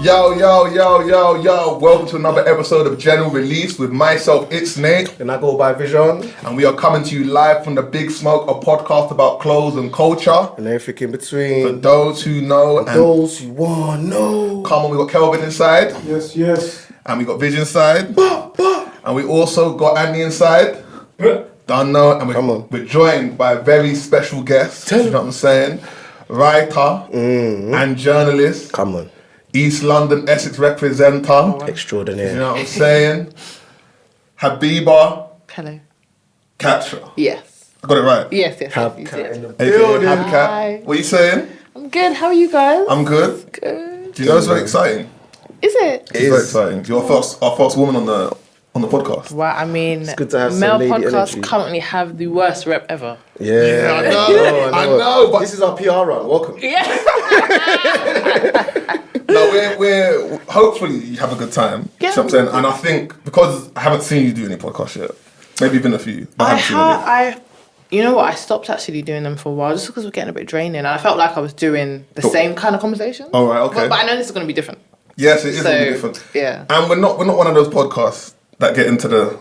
Yo. Welcome to another episode of General Release with myself, it's Nate. And I go by Vision. And we are coming to you live from the Big Smoke, a podcast about clothes and culture. And everything in between. For those who know. And those who want to know. Come on, we got Kelvin inside. Yes. And we got Vision inside. And we also got Andy inside. Don't know. And we're joined by a very special guest. You know what I'm saying? Writer and journalist. Come on. East London, Essex representative. Extraordinary. You know what I'm saying? Habiba Katsha. Yes. I got it right? Yes. In the AKA building. Habiba Kat. What are you saying? I'm good. How are you guys? I'm good. Good. Do you know it's very exciting? Is it? It's very exciting. You're our first woman on the podcast. Well, I mean, It's good to have some male lady podcasts energy. currently have the worst rep ever. Yeah. I know, but this is our PR run. Welcome. Yeah. no, we're hopefully you have a good time. Yeah. You know what I'm saying? And I think because I haven't seen you do any podcasts yet, maybe been a few. But I haven't seen any. You know what? I stopped actually doing them for a while just because we're getting a bit draining. And I felt like I was doing the same kind of conversation. All right, okay. But I know this is going to be different. Yes, it is going to be different. Yeah. And we're not one of those podcasts that get into the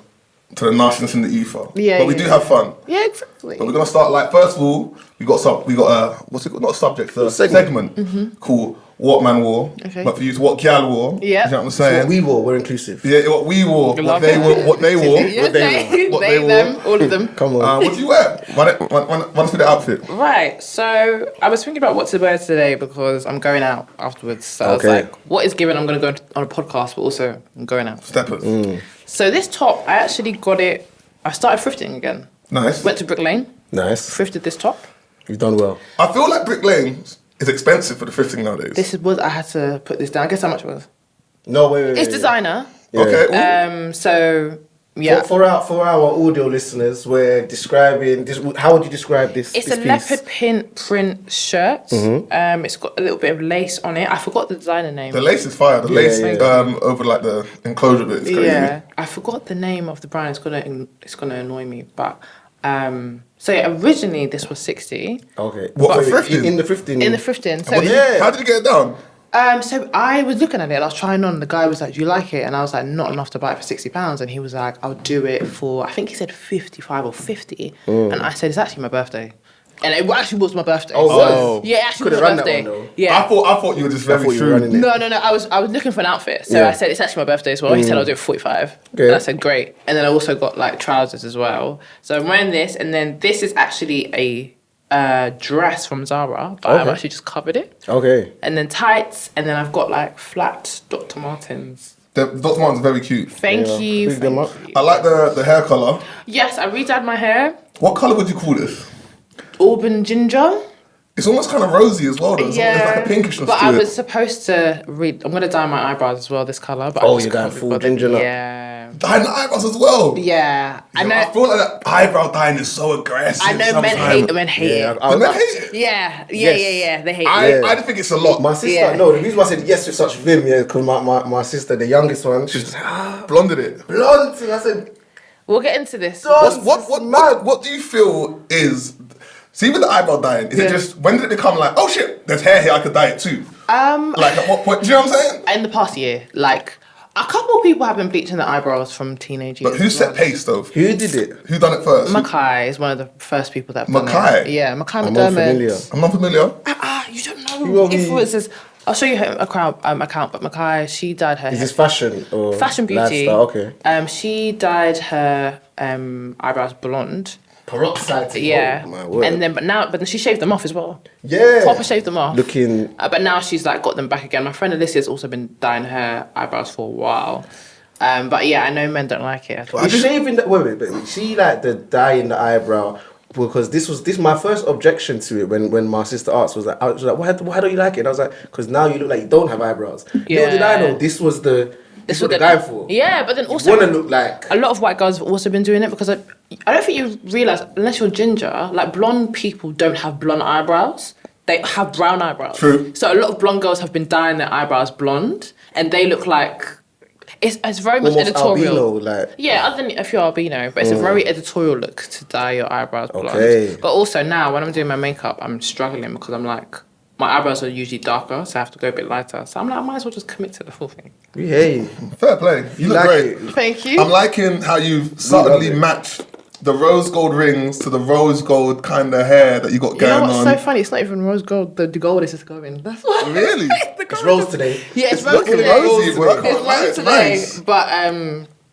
nastiness and the ether. Yeah. But we do have fun. Yeah, exactly. So we're gonna start first of all, we got what's it called? Not a subject, a segment called What Man Wore. Okay. But for you, it's What Gal Wore. Yeah. You know what I'm saying? What we wore, we're inclusive. Yeah, what we wore, what they wore, what they wore, them, all of them. Come on. What do you wear? Run us through the outfit. Right, so I was thinking about what to wear today because I'm going out afterwards. So I was like, what is given? I'm going to go on a podcast, but also I'm going out. Steppers. So this top, I actually got it. I started thrifting again. Nice. Went to Brick Lane. Nice. Thrifted this top. You've done well. I feel like Brick Lane is expensive for the thrifting nowadays. This is what I had to put this down. Guess how much it was? No, wait. It's designer. Yeah. Okay. So yeah. For our audio listeners, we're describing this. How would you describe this? It's this a piece? leopard print shirt. It's got a little bit of lace on it. I forgot the designer name. The lace is fire. The lace over like the enclosure bit is crazy. Yeah, I forgot the name of the brand. It's gonna annoy me, but so yeah, originally this was 60. Okay. What, for thrifting? In the thrifting. In the thrifting. So how did you get it down? So I was looking at it, I was trying on, the guy was like, do you like it? And I was like, not enough to buy it for £60. And he was like, I'll do it for, I think he said 55 or 50. And I said, it's actually my birthday. And it actually was my birthday. Oh. Yeah, it actually Could've was my run that birthday. one, though. Yeah. I thought you were just very true. No. I was looking for an outfit. So I said, it's actually my birthday as well. He said, I'll do it for 45. Okay. And I said, great. And then I also got like trousers as well. So I'm wearing this. And then this is actually a dress from Zara, but I've actually just covered it. Okay. And then tights, and then I've got like flat Dr. Martens. The Dr. Martens very cute. Thank you. Big them up. I like the hair colour. Yes, I redyed my hair. What colour would you call this? Auburn ginger. It's almost kind of rosy as well, though. It's like a pinkishness but to I it. was supposed to I'm going to dye my eyebrows as well, this colour. But you're going full ginger now? Yeah. Dyeing the eyebrows as well. Yeah. I know. I feel like that eyebrow dyeing is so aggressive. I know men hate it. Do men hate it? Yeah. They hate it. I think it's a lot. My sister, no, the reason why I said yes with such vim, because my sister, the youngest one, she's just blonded it. Blonde. I said, we'll get into this. What do you feel is... See, with the eyebrow dyeing, is it just, when did it become like, oh shit, there's hair here, I could dye it too? Like, at what point, do you know what I'm saying? In the past year, like, a couple of people have been bleaching their eyebrows from teenage years. But who set pace, though? Who did it? Who done it first? Mackay is one of the first people that have done Mackay? it. Yeah, Mackay I'm not familiar. I'm not familiar. You don't know influencers. I'll show you her account, but Mackay, she dyed her hair. Is this fashion or fashion beauty? Lifestyle? Okay. She dyed her eyebrows blonde. Peroxide. Yeah. Oh, my word. And then, but then she shaved them off as well. Yeah. Proper shaved them off. Looking. But now she's like got them back again. My friend Alicia's also been dyeing her eyebrows for a while. But yeah, I know men don't like it. Is shaving the wait. She like the dye in the eyebrow because this my first objection to it when my sister asked was like why don't you like it? And I was like, because now you look like you don't have eyebrows. Yeah. Little did I know this was the what they're going for. Yeah, but then also you want to look like a lot of white girls have also been doing it because I don't think you realise, unless you're ginger, like blonde people don't have blonde eyebrows. They have brown eyebrows. True. So a lot of blonde girls have been dyeing their eyebrows blonde, and they look like it's very much almost editorial. albino, like. Yeah, other than if you're albino, but it's a very editorial look to dye your eyebrows blonde. Okay. But also now when I'm doing my makeup, I'm struggling because I'm like, my eyebrows are usually darker, so I have to go a bit lighter. So I'm like, I might as well just commit to the full thing. Hey, Fair play. You look like great. it. Thank you. I'm liking how you've subtly it. matched the rose gold rings to the rose gold kind of hair that you got You know going what's on. so funny? It's not even rose gold. The gold is just going. That's what. Really? It's rose today. Yeah, it's rose looking today. rosy, bro. I can't It's lie, rose it's today. nice. But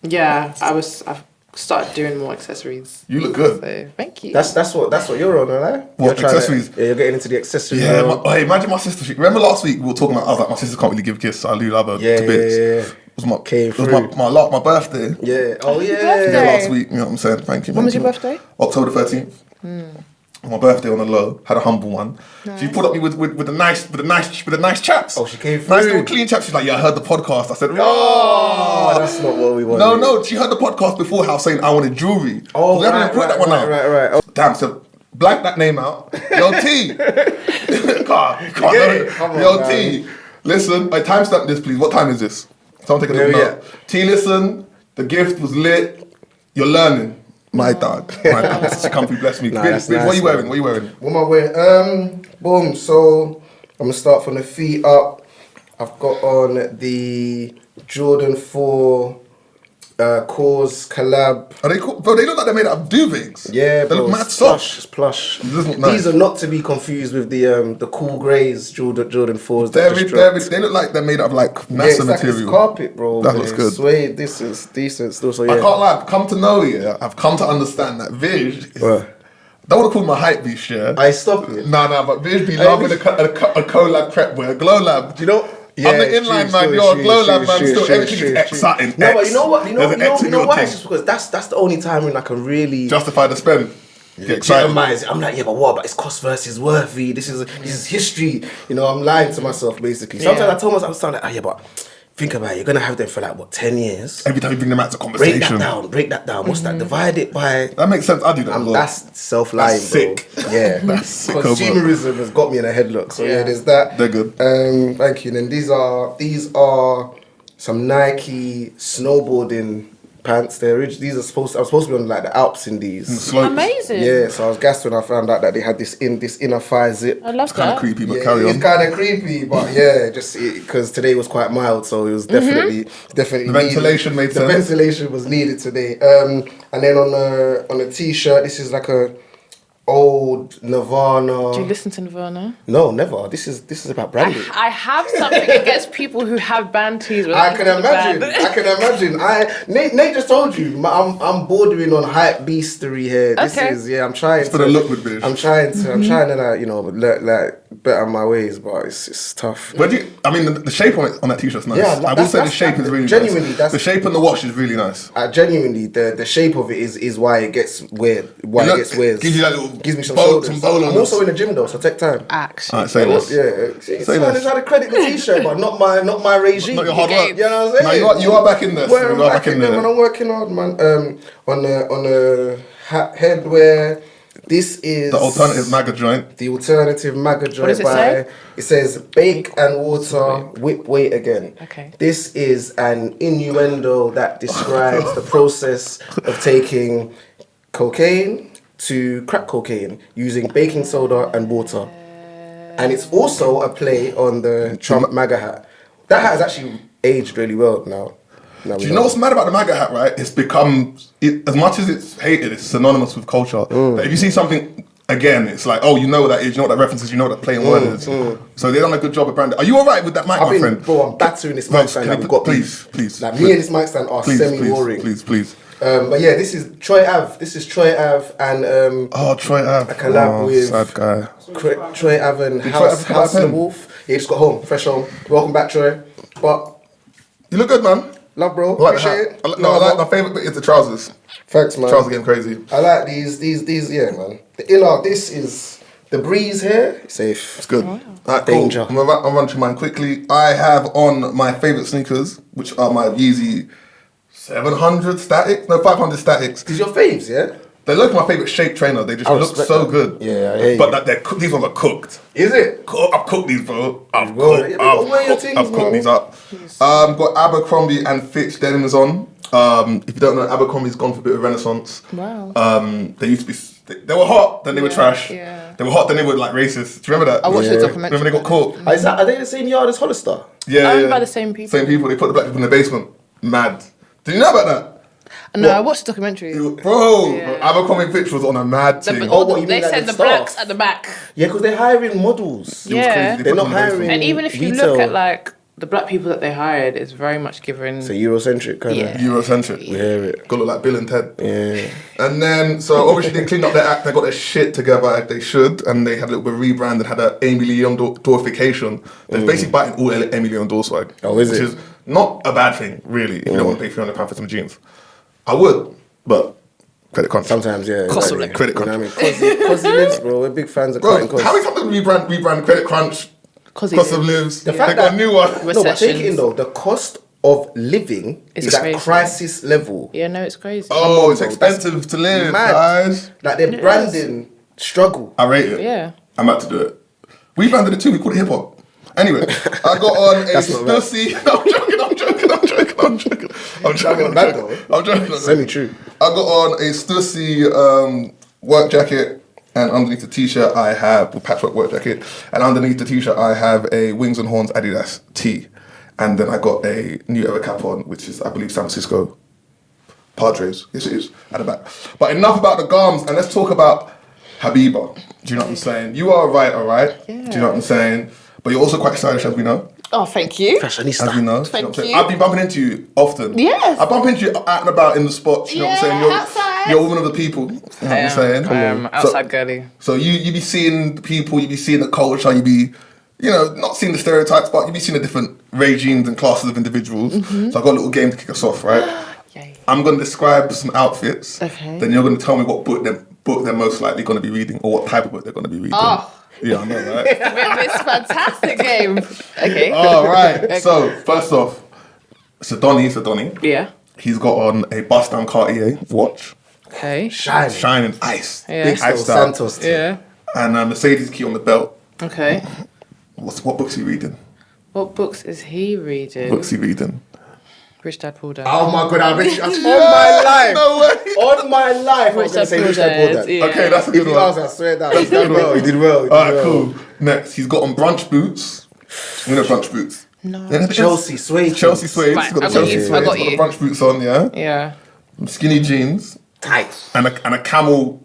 yeah, I've started doing more accessories. You look good. So thank you. That's what you're on, right? What, You're trying accessories? you're getting into the accessories. Yeah, world. hey, imagine my sister. Remember last week we were talking about, I was like, my sister can't really give gifts, so I love her Yeah, to bits. yeah. It was Came my birthday. Yeah. Oh yeah. birthday. Yeah, last week, you know what I'm saying? Thank you. When was thank your you. birthday? October 13th. My birthday on the low, had a humble one. She put up me with the nice chaps. Oh, she came Nice through. little clean chaps. She's like, yeah, I heard the podcast. I said, oh, That's not what we wanted. no. She heard the podcast before, how saying I wanted jewelry. Oh, we haven't even put that one out. Right. Oh. Damn, so blank that name out. Yo, T. Can't get it? Come on, Yo, man. T. Listen, I timestamp this, please. What time is this? Someone take a little Yeah, note. T, listen, the gift was lit. You're learning. My dog. She come through, bless me. Nah, Bitch, that's what are you nice, wearing? man. What are you wearing? What am I wearing? Boom. So I'm gonna start from the feet up. I've got on the Jordan 4 Cause collab. Are they cool? Bro, they look like they're made out of duvets. Yeah, They bro, look mad it's soft. It's plush. This look nice. These are not to be confused with the cool greys Jordan 4s. They look like they're made out of like NASA it's like material. it's carpet, bro. That looks good. Suede, this is decent still. So yeah. I can't lie, I've come to know you. I've come to understand that Vij is, What? don't want to call him a hype beast, yeah? I stop it. No, but Vij be loving a collab prep wear, a glow lab. Do you know? I'm the inline man, you're a glow lab man, still everything's exciting. No, but you know what? There's an X in your why? thing. It's just because that's the only time when I can really Justify the spend. Get excited. legitimize it. I'm like, yeah, but what? But it's cost versus worthy. This is history. You know, I'm lying to myself basically. Sometimes Yeah. I told myself, I'm like, yeah, but think about it. You're gonna have them for like what, 10 years? Every time you bring them out to Break conversation. that down. What's that? Divide it by. That makes sense. I do that as well. That's self-lying, That's sick. bro. Yeah, That's sick, bro. consumerism has got me in a headlock. So yeah, Yeah. there's that. They're good. Thank you. And then these are some Nike snowboarding pants. These are supposed. I was supposed to be on like the Alps in these. Slopes. Amazing. Yeah, so I was gassed when I found out that they had this inner thigh zip. I love It's kind of that. creepy, but Yeah, carry on. it's kind of creepy, but yeah, just because today was quite mild, so it was definitely The ventilation needed. made sense. The ventilation was needed today. And then on a t-shirt, this is like a old Nirvana. Do you listen to Nirvana? No, never. This is about branding. I have something against people who have band tees. I can imagine. Nate just told you. I'm bordering on hype beastery here. This Okay. is I'm trying for the look with this. I'm trying to like better my ways, but it's tough. But the shape on it on that t-shirt's nice. Yeah, I will say the shape is really genuinely, nice. that's- The shape and the wash is really nice. Genuinely, the shape of it is why it gets weird. Why Look, it gets weird. gives you that little gives me some bow- shoulders. some bowl on I'm also us. in the gym though, so take time. Actually. Alright, say less. Yeah, Say so less. I trying to credit the t-shirt, but not my regime. Not your hard work. You know what I'm saying? No, you are back in there. Well, You are back in there. man. I'm working hard, man. On the headwear. This is The alternative MAGA joint. The alternative MAGA joint. does it say? It says bake and water, whip weight again. Okay. This is an innuendo that describes the process of taking cocaine to crack cocaine using baking soda and water. And it's also a play on the Trump MAGA hat. That hat has actually aged really well now. Do you know what's mad about the MAGA hat, right? It's become, as much as it's hated, it's synonymous with culture. But if you see something, again, it's like, oh, you know what that is, you know what that reference is, you know what that play and word is. So they've done a good job of branding. Are you alright with that mic, my friend? Bro, I'm battering this No, mic stand that we've got. please. Like me and this mic stand are semi-warring. Please. But yeah, this is Troy Ave. This is Troy Ave and Oh, Troy Ave. a collab with sad guy. Troy Ave and Troy House Ave of the pen? Wolf. Yeah, he just got home, fresh home. Welcome back, Troy. But You look good, man. love, bro. I like the Appreciate hat. it. I like my favourite bit is the trousers. Thanks, man. Trousers getting crazy. I like these, yeah, man. The inner, this is the breeze here. Safe. It's good. Alright, cool. Danger. I'll run through mine quickly. I have on my favourite sneakers, which are my Yeezy 700 statics. No, 500 statics. These your faves, yeah? They look my favourite shape trainer. They just I look respect so that. good. Yeah, I hear you. But these ones are cooked. Is it? I've cooked these, bro. I've Well, yeah, but wear your things, cooked man. these up. Got Abercrombie and Fitch denims on. If you don't know, Abercrombie's gone for a bit of renaissance. Wow. They used to be, they were hot, then they were trash. Yeah. They were hot, then they were like racist. Do you remember that? I watched the documentary. Remember they got caught? Are they the same yard as Hollister? Yeah, Owned by the same people. Same people. They put the black people in the basement. Mad. Did you know about that? No, I watched the documentary. Bro, Yeah. Abercrombie Fitch was on a mad thing. what, you they mean like said the the blacks staff? at the back. Yeah, because they're hiring models. It was Yeah. crazy. They They're put not them in the basement. hiring. And even if you retail. look at like the black people that they hired, it's very much given. It's a Eurocentric kind Yeah. of. Eurocentric. Yeah. Got to look like Bill and Ted. Yeah. And then, so obviously they cleaned up their act, they got their shit together like they should, and they had a little bit of rebrand and had an Amy Leon Dorification. They're basically biting all Amy Leon Dor swag. Oh, is which it? is not a bad thing, really, if you don't want to pay £300 for some jeans. I would, but credit crunch. Sometimes, yeah. Cost of exactly. living. Credit You know crunch. what I mean? Cause he lives, bro. We're big fans of cutting Bro, costs. how many times did we rebrand Credit Crunch? Cost Cost of lives. The They fact got that- a new one. No, but take it in Recessions. though. The cost of living It's is at crazy. crisis level. Yeah, no, it's crazy. Oh, it's bro, expensive to live, Mad. guys. Like their branding struggle. I rate it. Yeah. I'm about to do it. We branded it too. We called it hip hop. Anyway, I got on a That's not bad. Stussy. I'm joking. Semi-true. I got on a Stussy work jacket, and underneath the t-shirt I have, well, patchwork work jacket, and underneath the t-shirt I have a Wings and Horns Adidas tee, and then I got a New Era cap on, which is I believe San Francisco Padres. Yes, it is at the back. But enough about the garms, and let's talk about Habiba. Do you know what I'm saying? You are right, all right. Yeah. Do you know what I'm saying? But you're also quite stylish, as we know. Oh, thank you. Fashionista. As we know. Thank what I'm saying? you. I've been bumping into you often. Yes. I bump into you out and about in the spots. You know what I'm Yeah, saying? outside. You're a woman of the people. You know what I'm saying? Outside girly. So you be seeing the people, you be seeing the culture, you be, not seeing the stereotypes, but you be seeing the different regimes and classes of individuals. Mm-hmm. So I've got a little game to kick us off, right? Yay. I'm going to describe some outfits. Okay. Then you're going to tell me what book they're most likely going to be reading, or what type of book they're going to be reading. Oh. Yeah, I know, right? This fantastic game. Okay. All right. So first off, it's a Donny. Yeah. He's got on a bust down Cartier watch, Okay. shining ice, Yeah. big Big Style ice style, Santos. Too. Yeah. and a Mercedes key on the belt. Okay. What book's he reading? What books is he reading? What's he reading? Rich Dad Poor Dad. Oh my god, on my life. No way. On my life. I was Rich going to Dad say Poor Rich Dad Poor Dad. Yeah. Okay, that's a If good he one. was, I swear that. He did well. He did well. All right, cool. Next, he's got on brunch boots. You know brunch boots? No. Chelsea suede. Chelsea suede. Right, He's got the I got Chelsea you, suede. I got He's you. got the brunch boots on, yeah. Yeah. Skinny jeans Tight. and a camel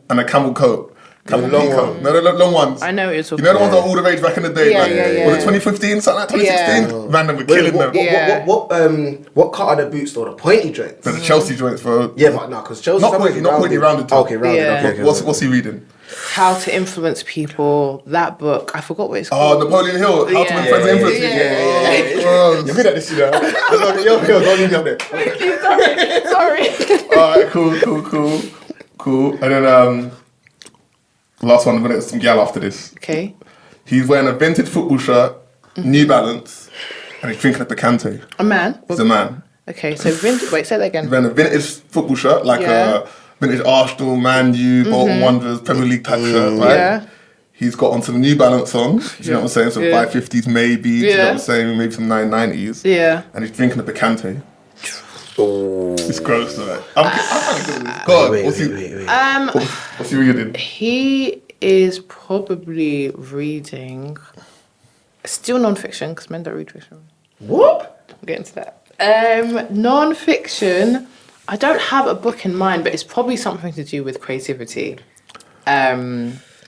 coat. Camel long coat. one. No, the long ones. I know what you're You talking know the ones that about. were all the rage back in the day? Yeah, like, yeah, yeah. Was it 2015? Something like 2016? Yeah. Man, them were killing them. Yeah. What cut are the boots though? The pointy joints. The Chelsea joints, bro. Yeah, but no, because Chelsea. Not pointy, rounded top. Okay, rounded. Yeah. Okay, What's he reading? How to Influence People. That book. I forgot what it's called. Oh, Napoleon Hill. How to Win Yeah. Friends and Influence. Yeah. Oh, You're good at this, you know. Don't leave me up there. Sorry. Alright, cool. And then last one, I'm gonna get some gal after this. Okay. He's wearing a vintage football shirt, New Balance, and he's drinking a Picante. A man. He's a man. Okay, so wait, say that again. He's wearing a vintage football shirt, like Yeah. a vintage Arsenal, Man U, Bolton Wanderers, Premier League type shirt, right? Yeah. He's got on some New Balance on. Do you know what I'm saying? Some Yeah. 550s maybe. Do you know what I'm Yeah. saying? Maybe some 990s. Yeah. And he's drinking a Picante. Oh. It's gross, though. I'm trying to get this. God, Wait. what's he reading? He is probably reading still non-fiction because men don't read fiction. What? We'll get into that. Non-fiction. I don't have a book in mind, but it's probably something to do with creativity.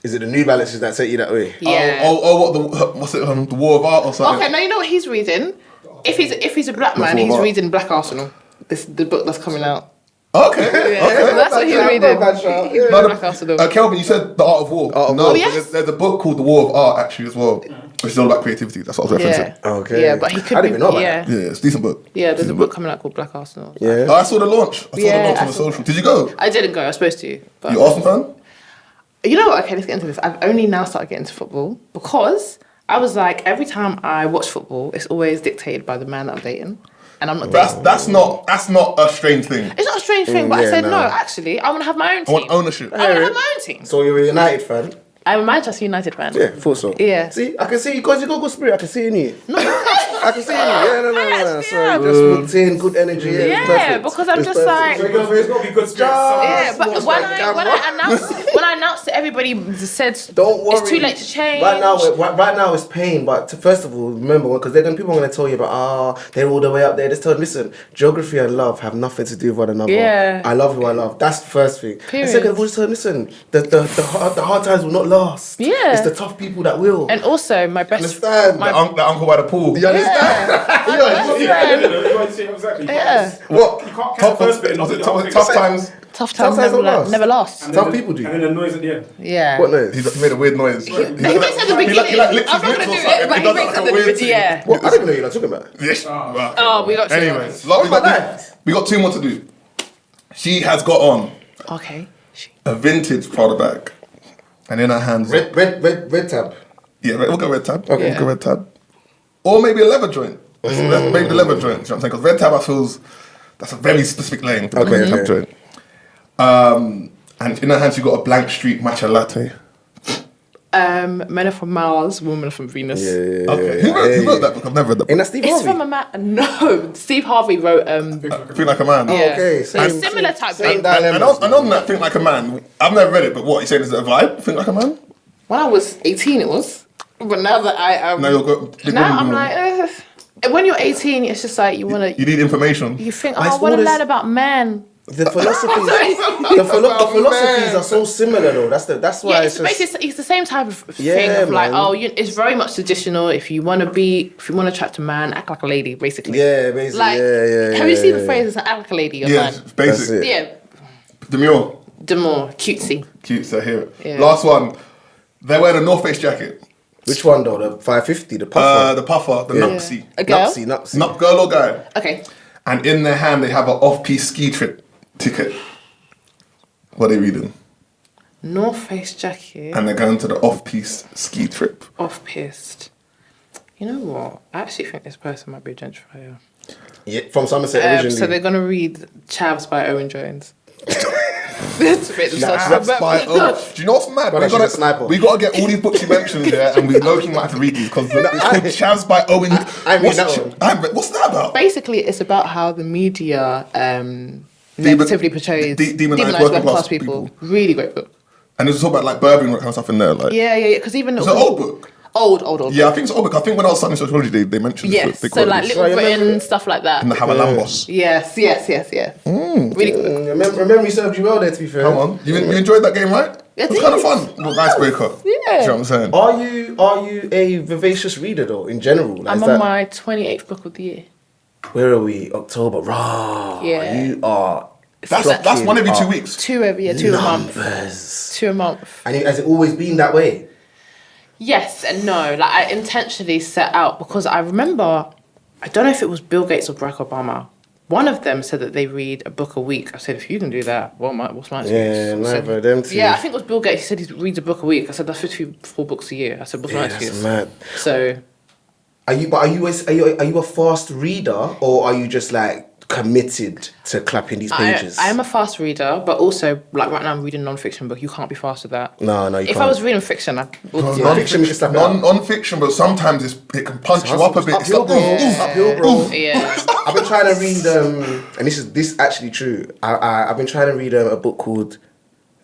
Is it the New Balances that set you that way? Yeah. What's it? The War of Art or something? Okay, now you know what he's reading. If he's a black man, What's he's what? reading Black Arsenal. The book that's coming out. Okay. Yeah, that's what he's reading. He's reading No, Black Arsenal. Kelvin, you said The Art of War. Art of no, War. Oh, yes. there's a book called The War of Art actually as well, which is all about creativity. That's what I was referencing. Yeah. Okay. Yeah, but he could I be. didn't even know about yeah. that. Yeah, it's a decent book. Yeah, there's a Decent book coming out called Black Arsenal. Yeah. Oh, I saw the launch. I saw Yeah, the launch I on the saw social. Did you go? I didn't go. I was supposed to. But You Arsenal fan? You know what? Okay, let's get into this. I've only now started getting into football because I was like, every time I watch football, it's always dictated by the man that I'm dating, and I'm not dating. That's not a strange thing. It's not a strange thing, but I yeah, said no. no. Actually, I want to have my own I team. want ownership. I want to have my own team. So you're a United fan? I'm a Manchester United fan. Yeah, thought so. Yeah. See, I can see because you got good spirit. I can see in you. No, I can see you. Yeah, no. Yes, So yeah. just walked in, good energy. Yeah, it's perfect. because I'm It's just perfect. like. There's got to be good spirits. Yeah, but Watch when that I announced it, everybody said, Don't worry. it's too late to change. Right now it's pain. But first of all, remember, because people are going to tell you about, they're all the way up there. Just tell them, listen, geography and love have nothing to do with one another. Yeah. I love who I love. That's the first thing. Period. And second of all, just tell them, listen, the hard times will not last. Yeah. It's the tough people that will. And also, my best Understand? The uncle by the pool. You understand? Exactly. Yeah. What? You can't catch the first bit. And Tough times. Tough times Sometimes never, it lasts. never last. Some people do. And then the noise at the end. Yeah. What noise? He made a weird noise. He makes at the beginning. I'm not going to do it, but he makes at the beginning. Yeah. What? I don't even know what you're talking about. Yes. Oh, we got Anyways, my we got 2 more to do. She has got on Okay. a vintage Prada bag, and in her hands, Red tab. yeah, we'll go red tab. Okay. We'll go red tab, or maybe a leather joint. Maybe the leather joint. You know what I'm saying? Because red tab, I feels that's a very specific lane. For the Okay, red tab okay. joint. And in her hand, she got a blank street matcha latte. Men are from Mars, women are from Venus. Yeah. Okay, who wrote that book? I've never read that book. Ain't that Steve It's Harvey? from a man. No, Steve Harvey wrote. Feel Like a Man. Yeah. okay, So it's similar type thing. And on that, Think Like a Man, I've never read it, but what, you saying is it a vibe? Think Like a Man? When I was 18, it was. But now that I Now you're go- now I'm like, when you're 18, it's just like you wanna. You need information. You think, But it's I want to all this- learn about men. The philosophies are so similar though. That's why Yeah, it's just. basically it's the same type of Yeah, thing of like, man. it's very much traditional. If you want to attract a man, act like a lady, basically. Yeah, basically. Like, yeah. have you seen the phrase? It's like, act like a lady, or Yeah, man. basic. That's it. Yeah, Demure. more cutesy. Cute, so here. Yeah. Last one. They wear a North Face jacket. Which one though? The 550, the puffer. The puffer, the Nupsy. A girl. Nupsy. Girl or guy. Okay. And in their hand, they have an off-piste ski trip ticket. What are they reading? North Face jacket. And they're going to the off-piste ski trip. Off pissed. You know what? I actually think this person might be a gentrifier. Yeah, from Somerset originally. So they're gonna read Chavs by Owen Jones. To make themselves That's by Owen. Do you know what's mad? Brother, she's a sniper. We gotta get all these books you mentioned there, and we low-key might have to read these because it's called Chavs by Owen. I read that one. What's that about? Basically, it's about how the media negatively portrays demonise working class people. Really great book. And it's all about like Birmingham and that kind of stuff in there. Like, Yeah. Because even it's an old book. Old. Yeah, I think it's old book. I think when I was studying sociology, they mentioned Yes. this. They So called like this. Little Britain, stuff like that. And the Hamalambos. Yes. Really good book. Memory served you well there, to be fair. Come on, you enjoyed that game, right? It It was kind of is. fun. Little icebreaker. Yeah. Do you know what I'm saying? Are you a vivacious reader though, in general? Like, I'm is on that- my 28th book of the year. Where are we? October. Rah. Yeah. You are. That's one every 2 weeks. Two a month. Numbers. 2 a month. And has it always been that way? Yes and no. Like I intentionally set out because I remember, I don't know if it was Bill Gates or Barack Obama. One of them said that they read a book a week. I said, if you can do that, what's my excuse? Yeah, I said, neither of them two. Yeah, I think it was Bill Gates. He said he reads a book a week. I said that's 54 books a year. I said, what's my That's excuse? mad. So Are you a fast reader or are you just like committed to clapping these pages? I am a fast reader, but also like right now I'm reading non-fiction book. You can't be fast with that. No, you If can't. I was reading fiction, I would do that. Non-fiction, we can slap it out. Non-fiction, but sometimes it can punch you up a bit. It's Uphill, like, bro. ooh, Uphill, bro. Yeah. I've been trying to read, and this actually true. I've been trying to read a book called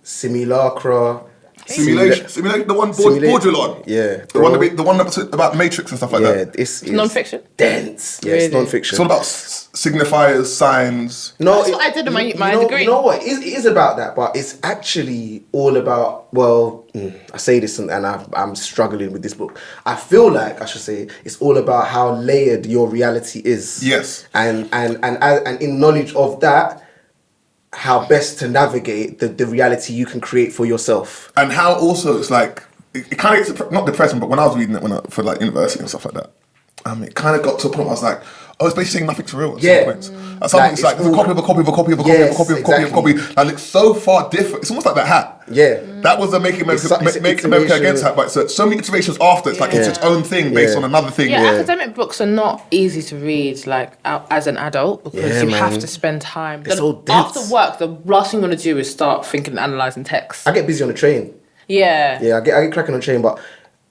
Simulacra. Simulation, the one Baudrillard. Yeah, The one about Matrix and stuff like Yeah, that. it's Non-fiction? dense. Yeah, Really? it's non-fiction. It's all about signifiers, signs. No, That's what I did in my degree. You know what? It is about that, but it's actually all about. Well, I say this and I'm struggling with this book. I feel like I should say it's all about how layered your reality is. Yes. And in knowledge of that, how best to navigate the reality you can create for yourself. And how also it's like, it kind of gets, not depressing, but when I was reading it for like university and stuff like that, it kind of got to a point where I was like, oh, it's basically saying nothing to real at Yeah. some points. At some point, it's like, it's it's a copy of a copy of a copy of a copy of a Yes, copy of a copy of a copy. exactly. Like, it's so far different. It's almost like that hat. Yeah. That was a Make America, It's make America iteration. Against hat, but it's so many iterations after. It's like it's its own thing based Yeah. on another thing. Yeah, academic books are not easy to read like as an adult because Yeah, you man. have to spend time. They're so dense. After work, the last thing you want to do is start thinking and analysing text. I get busy on the train. Yeah. Yeah, I get cracking on the train, but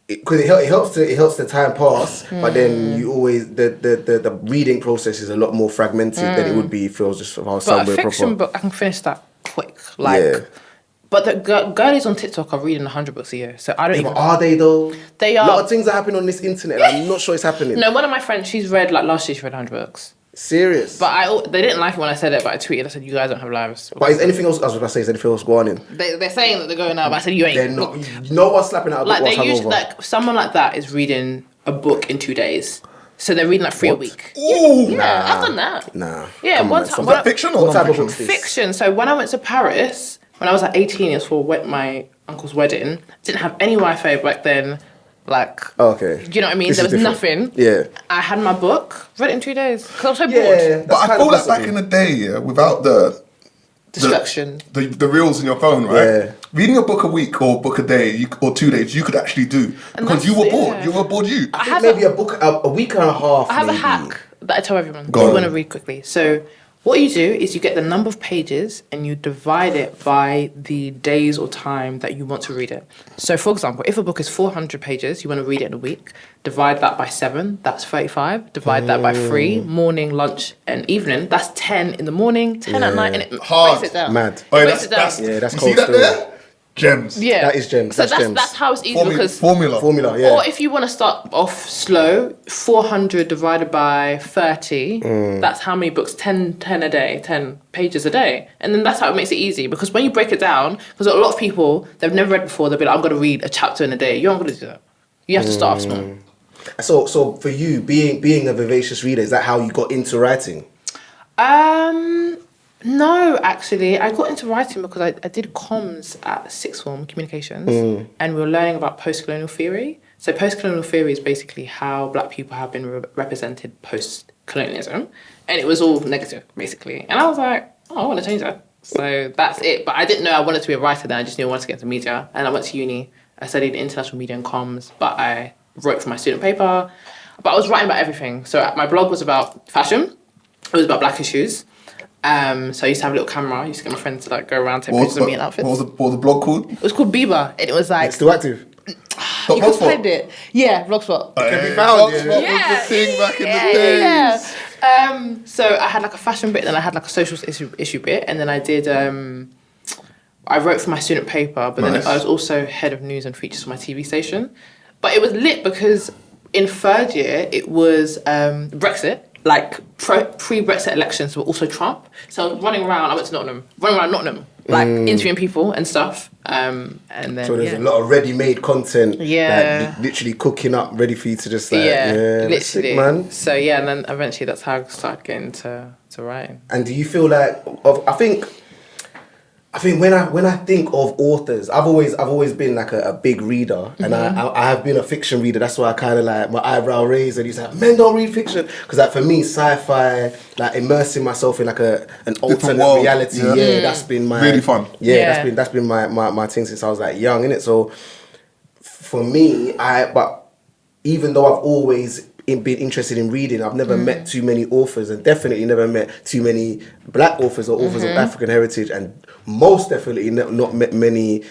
because it helps the time pass, but then you always the reading process is a lot more fragmented than it would be if it was just But somewhere a fiction proper. book, I can finish that quick. Like, Yeah. but the girlies on TikTok are reading 100 books a year, so I don't even. But are they though? They A are. lot of things are happening on this internet. I'm not sure it's happening. No, one of my friends, she's read like last year. She read 100 books. Serious. But they didn't like it when I said it. But I tweeted. I said, "You guys don't have lives." But is anything else? I was going to say, is anything else going on? They're saying that they're going out, but I said, "You ain't." They're not. No one's slapping out a book Like whilst they usually hungover. like someone like that is reading a book in 2 days, so they're reading like 3 a week. Ooh. Yeah, I've done that. Nah. Yeah, Come on, one man. time- Some- Is that fiction or What type of non-fiction? books is this? Fiction. So when I went to Paris, when I was like 18, it was for my uncle's wedding. Didn't have any Wi-Fi back then. Like, Oh, okay. do you know what I mean? This There is was different. nothing. Yeah. I had my book, read it in 2 days because I was so Yeah. bored. But I kind feel of like back possible. in the day, yeah, without the Distraction. the reels in your phone, right? Yeah. Reading a book a week or a book a day or 2 days, you could actually do because that's- you were bored. yeah. You were bored. You. I think maybe a book, a week and a half. I have maybe. a hack that I tell everyone. Go If you on. want to read quickly. So what you do is you get the number of pages and you divide it by the days or time that you want to read it. So for example, if a book is 400 pages, you want to read it in a week, divide that by 7, that's 35. Divide that by 3, morning, lunch, and evening, that's 10 in the morning, 10 at night, and it Hard. breaks it down. Mad. Oh, yeah, It breaks it down. Yeah, that's you cold see that still. there? Gems. Yeah. That is gems, So that's gems. that's how it's easy because Formula. Formula, yeah. or if you want to start off slow, 400 divided by 30, that's how many books? 10 a day, 10 pages a day. And then that's how it makes it easy. Because when you break it down, because a lot of people, they've never read before, they'll be like, I'm going to read a chapter in a day. You aren't going to do that. You have to start off small. So for you, being a vivacious reader, is that how you got into writing? No, actually, I got into writing because I did comms at sixth form, communications, and we were learning about post-colonial theory. So post-colonial theory is basically how black people have been represented post-colonialism, and it was all negative, basically. And I was like, oh, I want to change that. So that's it. But I didn't know I wanted to be a writer then. I just knew I wanted to get into media. And I went to uni. I studied international media and comms, but I wrote for my student paper. But I was writing about everything. So my blog was about fashion. It was about black issues. So I used to have a little camera. I used to get my friends to like go around, take pictures of me in outfits. What was the blog called? It was called Bieber, and it was like It's still active. you can find it. Yeah, Vlogspot. Can be found, Blogspot yeah. was the thing back in the day. Yeah. So I had like a fashion bit, then I had like a social issue bit, and then I did. I wrote for my student paper, but Nice. then I was also head of news and features for my TV station. But it was lit because in third year it was Brexit. Like pre-Brexit elections were also Trump. So I was running around. I went to Nottingham, like interviewing people and stuff. And then So there's a lot of ready-made content. Yeah. Like, literally cooking up, ready for you to just like, yeah, that's literally. sick, man. So yeah, and then eventually that's how I started getting to writing. And do you feel like I think when I think of authors, I've always been like a big reader, and I have been a fiction reader. That's why I kind of like my eyebrow raised, and he's like, men don't read fiction, because like for me, sci-fi, like immersing myself in like an alternate world, reality, yeah. that's been my Really fun. Yeah, Yeah. that's been my thing since I was like young, innit? So for me, but even though I've always been interested in reading, I've never met too many authors, and definitely never met too many black authors or authors of African heritage, and most definitely not met many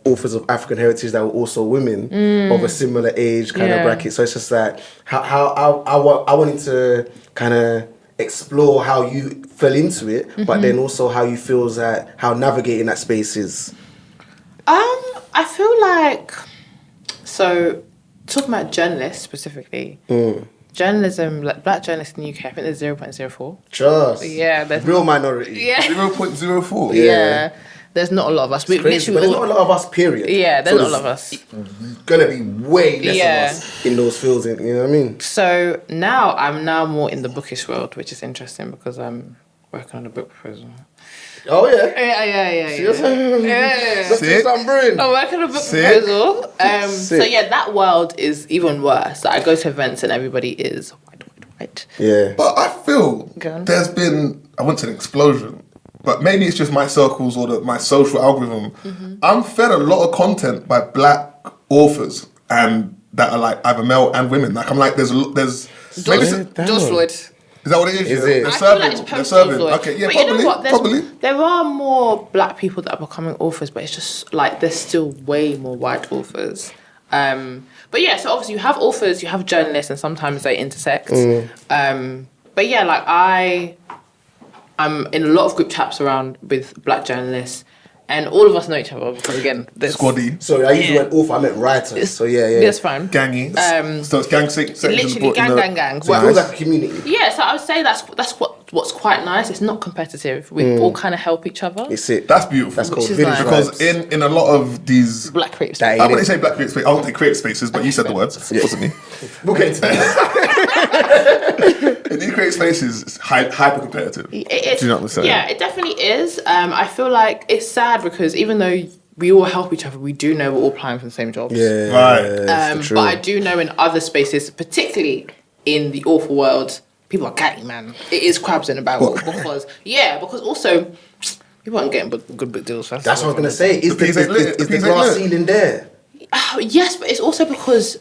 authors of African heritage that were also women of a similar age kind of Yeah. bracket. So it's just like how I wanted to kind of explore how you fell into it, but then also how you feel that how navigating that space is. I feel like so talking about journalists specifically. Journalism, like black journalists in the UK, I think there's 0.04. Just Yeah, there's real minority. Yeah. 0.04. Yeah. There's not a lot of us. We Crazy, literally but there's all- not a lot of us, period. Yeah, there's not a lot of us. Gonna be way less Yeah. of us in those fields, you know what I mean? So now I'm more in the bookish world, which is interesting because I'm working on a book proposal. Oh yeah. Yeah. Yes. Yeah. Let's do some brewing. I'm working on a book Sick. proposal. So Sick. yeah, that world is even worse. Like, I go to events and everybody is white. Yeah. But I feel Go on. there's been, I wouldn't say an explosion, but maybe it's just my circles or my social algorithm. I'm fed a lot of content by black authors and that are like either male and women. Like I'm like, there's maybe George, Damn. George Floyd. is that what it is? Is Yeah? it? They're I feel serving. like it's They're post serving. Floyd. Okay, yeah, But probably. you know what? Probably. There are more black people that are becoming authors, but it's just like there's still way more white authors. But yeah, so obviously you have authors, you have journalists, and sometimes they intersect. But yeah, like I'm in a lot of group chats around with black journalists, and all of us know each other because again, this Squaddy. So I usually went author, I meant writer. So yeah. That's fine. Gangy. So it's gang sections. Literally gang. So it feels like a community. Yeah, so I would say that's what's quite nice. It's not competitive. We all kind of help each other. It's it. That's beautiful. That's called Which is village nice. Because vibes. in a lot of these, Black creative That space. I wouldn't say black creative space. I won't say creative spaces, but you said the words. It wasn't me. We'll get into that. In these creative spaces, it's hyper competitive. Do you know what I'm saying? Yeah, it definitely is. I feel like it's sad because even though we all help each other, we do know we're all applying for the same jobs. Yeah. Right. It's the But I truth. do know in other spaces, particularly in the awful world, people are getting, man. It is crabs in a barrel because also people aren't getting good book deals. That's what I was gonna say. Is The piece ain't lit. the The piece glass ain't lit. ceiling there? Yes, but it's also because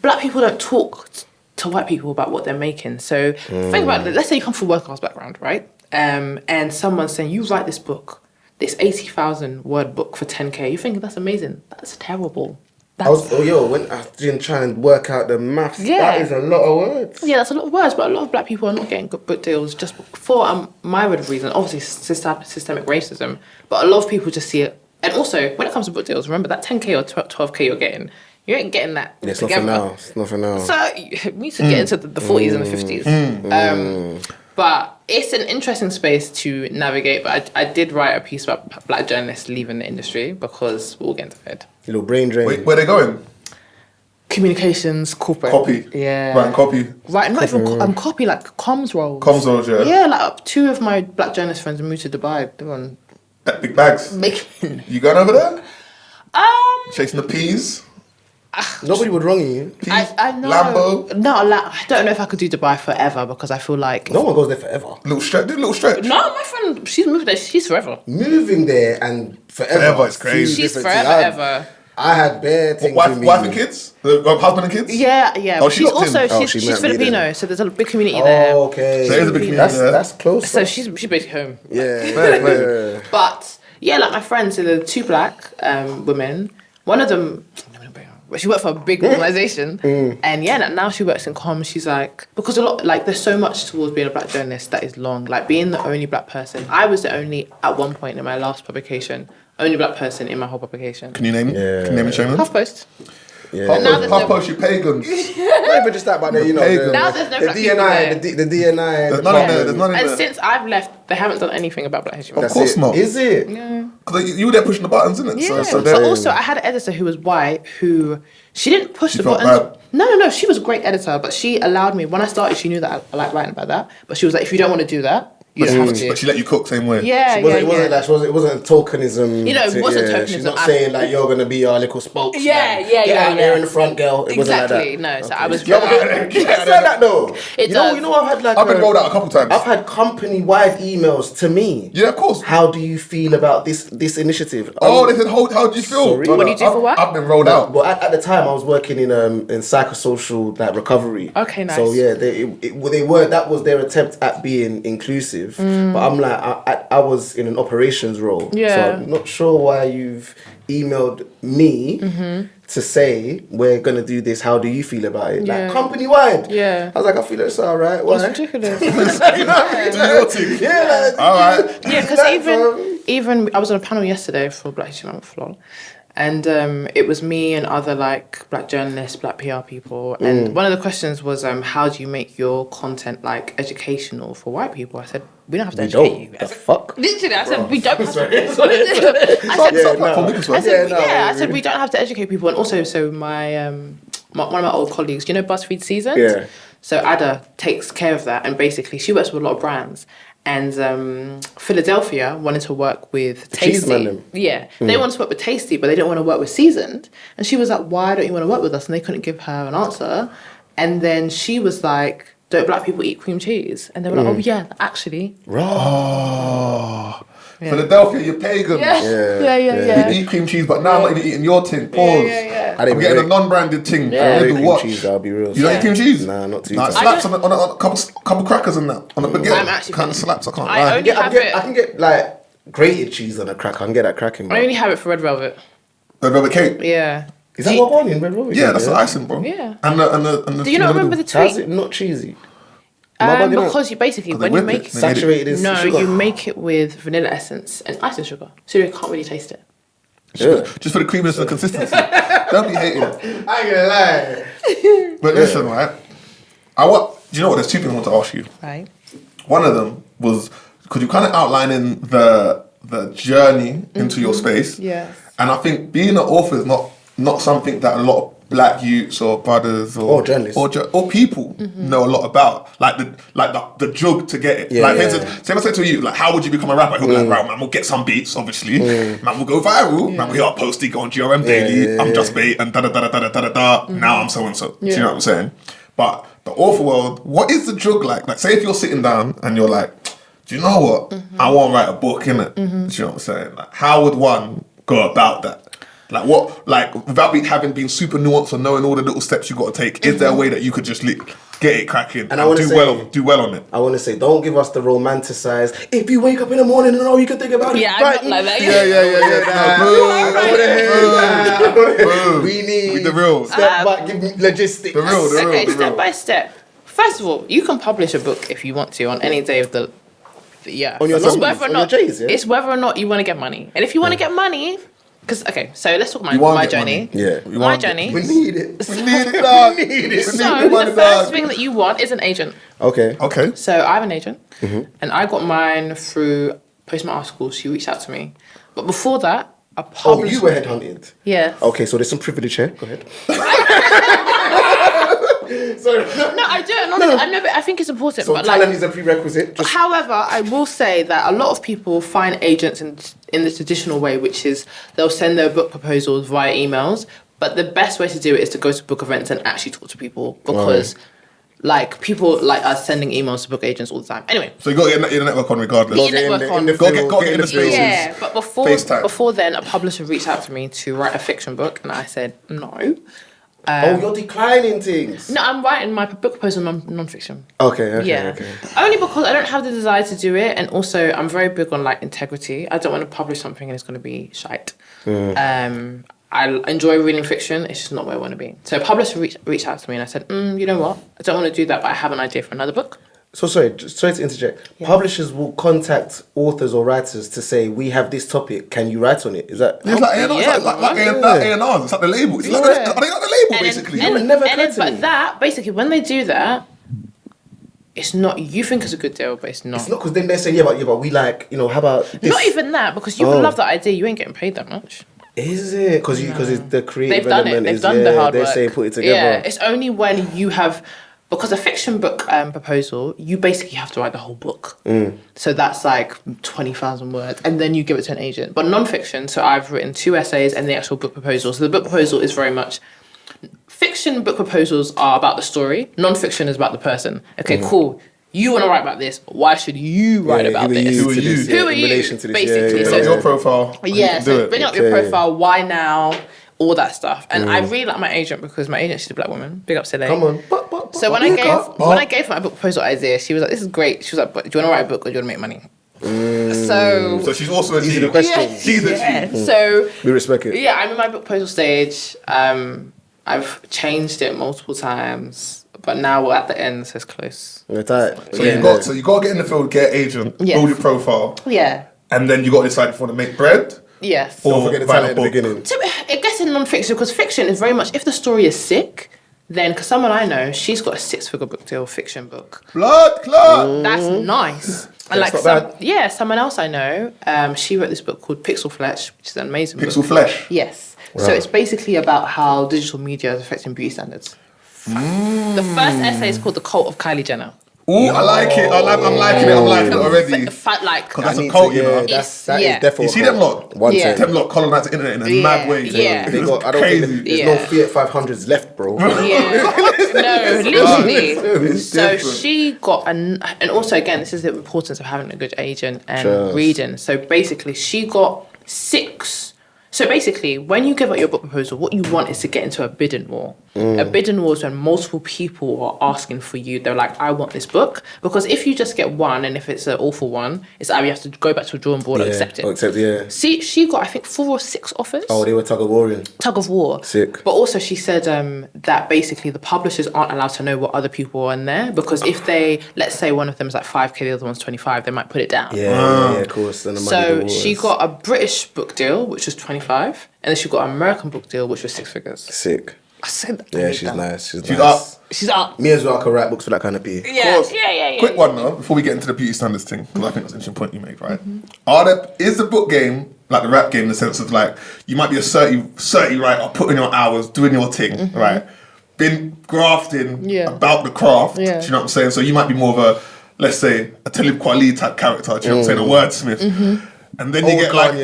black people don't talk to white people about what they're making. So think about it. Let's say you come from a working class background, right? And someone's saying, you write this book, this 80,000 word book for 10K. You think that's amazing. That's terrible. When I didn't try and work out the maths, Yeah. that is a lot of words. Yeah, that's a lot of words, but a lot of black people are not getting good book deals just for myriad of reasons. Obviously, systemic racism, but a lot of people just see it. And also, when it comes to book deals, remember that 10K or 12K you're getting, you ain't getting that It's together. It's not for now. So we need to get into the 40s and the 50s. But it's an interesting space to navigate. But I did write a piece about black journalists leaving the industry because we'll get into it. A little brain drain. Wait, where they going? Communications, corporate. Copy. Yeah. Right, copy. Right, not even copy, like comms roles. Comms roles, yeah. Yeah, like 2 of my black journalist friends moved to Dubai. They're on Big bags. making. You going over there? Chasing the peas? Nobody would wrong you. Peas? I know. Lambo? No, I don't know if I could do Dubai forever because I feel like. No one goes there forever. Little stretch. Do a little stretch. No, my friend, she's moved there. She's forever. Moving there and forever. Forever is crazy. Few She's different forever, things. ever. I had bare things Wife, with me. wife and kids? Husband and kids? Yeah. Oh, But she she's locked in. also Oh, she's she might be Filipino, there. so there's a big community there. Oh, okay. So there's a big community there. That's close. So she's basically home. Yeah. But yeah, like my friends, so the 2 black women. One of them, she worked for a big organization, and yeah, now she works in comms. She's like, because a lot, like, there's so much towards being a black journalist that is long. Like being the only black person. I was the only at one point in my last publication, only black person in my whole publication. Can you name it? Yeah. Can you name it, Shaman? HuffPost. Yeah. now there's Half no- post, you pagans. Not even just that, but you know, Pagan. Now there's no the black people DNI, there. the DNI. There's none in there. There's none in And there. since I've left, they haven't done anything about Black History Month. Of course not. Is it? Yeah. Because you were there pushing the buttons, innit? Yeah. So But also, I had an editor who was white who she didn't push She the felt buttons. bad. No. She was a great editor, but she allowed me. When I started, she knew that I like writing about that. But she was like, if you don't want to do that, you don't have to. but she let you cook same way. Yeah, It wasn't tokenism. You know, it wasn't She's tokenism not at- saying like you're gonna be our little spokesman. Yeah, Get out there in the front, girl. It Exactly. wasn't like that. No, so I was. Yeah, but it's like that though. It you does. know, I've had like I've been rolled out a couple times. I've had company-wide emails to me. Yeah, of course. How do you feel about this initiative? Oh, they said, how do you feel? Sorry? What do you do for work? I've been rolled out. But at the time, I was working in psychosocial like recovery. Okay, nice. So yeah, they were that was their attempt at being inclusive. But I'm like, I was in an operations role. Yeah. So I'm not sure why you've emailed me to say we're gonna do this. How do you feel about it? Yeah. Like company wide. Yeah. I was like, I feel it's alright. Why? It's ridiculous. You know what I mean? Do your thing. Yeah. Like, All right. Yeah, because even I was on a panel yesterday for Black History Month, lol, and it was me and other like black journalists, black PR people, and one of the questions was, how do you make your content like educational for white people? I said we don't have to educate you. The fuck? Literally, I said we don't have to. Sorry. I said, Yeah, Platform, no. because I said, Yeah, no, I said we don't have to educate people, and also so my one of my old colleagues, you know, BuzzFeed Seasons. Yeah. So Ada takes care of that, and basically she works with a lot of brands. And Philadelphia wanted to work with Cheese man Tasty. them. Yeah, they wanted to work with Tasty, but they didn't want to work with Seasoned. And she was like, "Why don't you want to work with us?" And they couldn't give her an answer. And then she was like, "Don't black people eat cream cheese?" And they were like, "Oh yeah, actually." Oh. Yeah. Philadelphia, you're pagan. Yeah. You eat cream cheese, but now I'm not even eating your thing. Pause. Yeah. I didn't I'm getting a rate- non-branded thing. Yeah. I I rate do cream what? cheese, I'll be real. You don't eat cream cheese? Nah, not too Nah, tight. slaps on a couple crackers and that. On a baguette. I'm actually Kind of slaps, I can't I lie. only have it. I can get like grated cheese on a cracker. I can get that cracking. I only have it for red velvet. Red velvet cake. Yeah. Is that what in Red Rover? Yeah, that's the icing, bro. Yeah. And the Do you not remember the How's tweet? it not cheesy? Am I bugging out? Because you basically, when they you whip make it. They made it- Saturated in no, sugar. you make it with vanilla essence and icing sugar, so you can't really taste it. Yeah. Just for the creaminess and the consistency. Don't be hating. I ain't gonna lie. But listen, right? Do you know what? There's two things I want to ask you. Right. One of them was, could you kind of outline in the journey into your space? Yes. And I think being an author is not something that a lot of black youths or brothers Or journalists. or people know a lot about. Like the jug to get it. Yeah. Like, for Yeah. instance, say if I say to you, like, how would you become a rapper? He'll be like, right, man, we'll get some beats, obviously. Man, we'll go viral. Man, we'll hit our posty, go on GRM Daily. yeah, I'm yeah. just bait and da da da da da da da da. Now I'm so and so. Do you Yeah. know what I'm saying? But the author world, what is the jug like? Like, say if you're sitting down and you're like, do you know what? I want to write a book, innit? Do you know what I'm saying? Like, how would one go about that? Like what? Like without having been super nuanced or knowing all the little steps you got to take, is there a way that you could just get it cracking And I wanna say- do well on it? I want to say, don't give us the romanticized. If you wake up in the morning and all you can think about is Yeah, I'm writing. not like that. We need With the real. step back, give me logistics. The real. Okay, step by step. First of all, you can publish a book if you want to on any day of the yeah. On your It's numbers, whether or on not your J's, yeah? it's whether or not you want to get money, and if you want to get money, because so let's talk about You wanna my get journey. money. Yeah. You My wanna get- journey. We need it. We need it, dog. We need it. We So need the money, the first dog. thing that you want is an agent. Okay. Okay. So I have an agent, and I got mine through Postman Articles. She reached out to me, but before that, a Oh, publisher. you were headhunted. Yeah. Okay, so there's some privilege here. Go ahead. Sorry. No, I do. I know, but I think it's important. So but talent is a prerequisite. Just However, I will say that a lot of people find agents in the traditional way, which is they'll send their book proposals via emails. But the best way to do it is to go to book events and actually talk to people, because people are sending emails to book agents all the time. Anyway, So you got to get your network on regardless. Get your network on. Go get in the spaces. yeah. But FaceTime. before then, a publisher reached out to me to write a fiction book, and I said no. you're declining things. No, I'm writing my book proposal non-fiction. Okay. Yeah. Only because I don't have the desire to do it, and also I'm very big on integrity. I don't want to publish something and it's going to be shite. I enjoy reading fiction. It's just not where I want to be. So a publisher reached out to me and I said, you know what? I don't want to do that, but I have an idea for another book. So sorry to interject. Yeah. Publishers will contact authors or writers to say, we have this topic. Can you write on it? Is that? It's like A&R. Yeah, It's like yeah. A&R. It's like the label. It's like Yeah. are they like the label, And basically? then- would never and then- occurred to me. But that, basically, when they do that, it's not, you think it's a good deal, but it's not. It's not because then they say, yeah, but we how about this? Not even that, because you would love that idea. You ain't getting paid that much. Is it? Because it's the creative They've done it. element They've is, done the hard they're work. saying put it together. Yeah, it's only when you have, because a fiction book proposal, you basically have to write the whole book. So that's 20,000 words, and then you give it to an agent. But non-fiction, so I've written 2 essays and the actual book proposal. So the book proposal is very much, fiction book proposals are about the story. Non-fiction is about the person. Okay, cool. You want to write about this. Why should you write about who are this? you Who to are you? this, Who yeah, are in you, relation to this? basically? Yeah, So- Put up your profile. Yeah, Do so it. bring up your Okay. profile, why now, all that stuff. And I really like my agent because my agent, she's a black woman. Big up Silly. Come on. So when I gave my book proposal idea, she was like, "This is great." She was like, "But do you want to write a book or do you want to make money?" So she's also a These are G. the questions. She's a G. Yeah. So We respect it. yeah, I'm in my book proposal stage. I've changed it multiple times, but now we're at the end, so it's close. We're tight. So you got to get in the field, get agent, Yes. build your profile, Yeah. and then you got to decide if you want to make bread Yes. or Don't forget the write talent a at the book. beginning. So it gets in non-fiction because fiction is very much, if the story is sick, then, because someone I know, she's got a 6-figure book deal, fiction book. Blood clot. That's nice. And That's not bad. someone else I know, she wrote this book called Pixel Flesh, which is an amazing Pixel book. flesh. Yes. So it's basically about how digital media is affecting beauty standards. The first essay is called The Cult of Kylie Jenner. Ooh, I like it. I'm liking it. I'm liking it already. That's a cult, you know. That is definitely. You see them lot? One Yeah. Them lot colonize the internet in a Yeah, mad way. yeah. They It got, was I don't think crazy. there's Yeah. no Fiat 500s left, bro. Yeah. No, literally. It's So different. she got and also again, this is the importance of having a good agent and Sure. reading. So basically, she got 6. So basically, when you give out your book proposal, what you want is to get into a bidding war. A bidding war is when multiple people are asking for you. They're like, I want this book. Because if you just get one, and if it's an awful one, it's either you have to go back to a drawing board or accept it. See, she got, I think, 4 or 6 offers. Oh, they were tug of war. Tug of war. Sick. But also she said that basically the publishers aren't allowed to know what other people are in there, because if they, let's say one of them is like 5k, the other one's 25, they might put it down. Yeah, of course. And the so she got a British book deal, which was 25, and then she got an American book deal, which was 6 figures. Sick. I said that. Yeah, she's nice. She's nice. up. She's up. Me as well, I can write books for that kind of pee. Yeah. Quick one though, before we get into the beauty standards thing, because I think that's an interesting point you made, right? Is the book game like the rap game in the sense of like, you might be a 30 writer, putting your hours, doing your thing, right? Been grafting about the craft, do you know what I'm saying? So you might be more of a, let's say, a Talib Kweli type character, do you know what I'm saying? A wordsmith. And then you get like,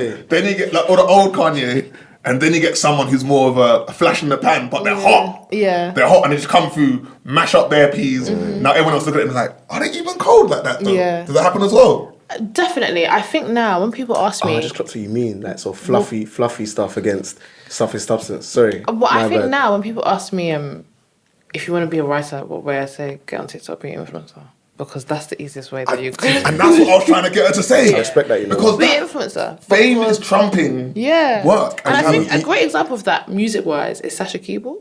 or the old Kanye. And then you get someone who's more of a flash in the pan, but they're hot. Yeah. They're hot and they just come through, mash up bare peas. Now everyone else looking at them like, are they even cold like that though? Yeah. Does that happen as well? Definitely. I think now when people ask me... I just clocked what you mean. Like, so fluffy stuff against stuffy substance. Sorry. Well, I think now when people ask me if you want to be a writer, what way I say, get on TikTok, be an influencer. Because that's the easiest way that you can. And that's what I was trying to get her to say. I respect that, you know. Because be an influencer. Fame is trumping work. And I think a great example of that, music-wise, is Sasha Keeble.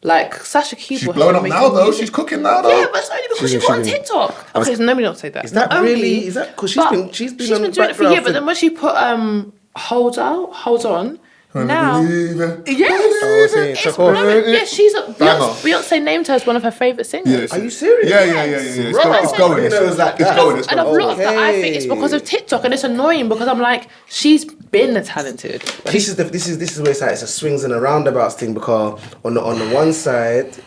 Like, Sasha Keeble... She's blowing up now, though. She's cooking now, though. Yeah, but it's only because she got on TikTok. Okay, so nobody don't say that. Is that really... Is that... Because she's been on the doing it for years, but then when she put Hold On... Now, yes, she's a Beyonce named her as one of her favorite singers. Are you serious? Yeah. It's going. And a lot of that, I think, it's because of TikTok, and it's annoying because I'm like, she's been talented. This is where it's like, it's a swings and a roundabouts thing, because on the one side,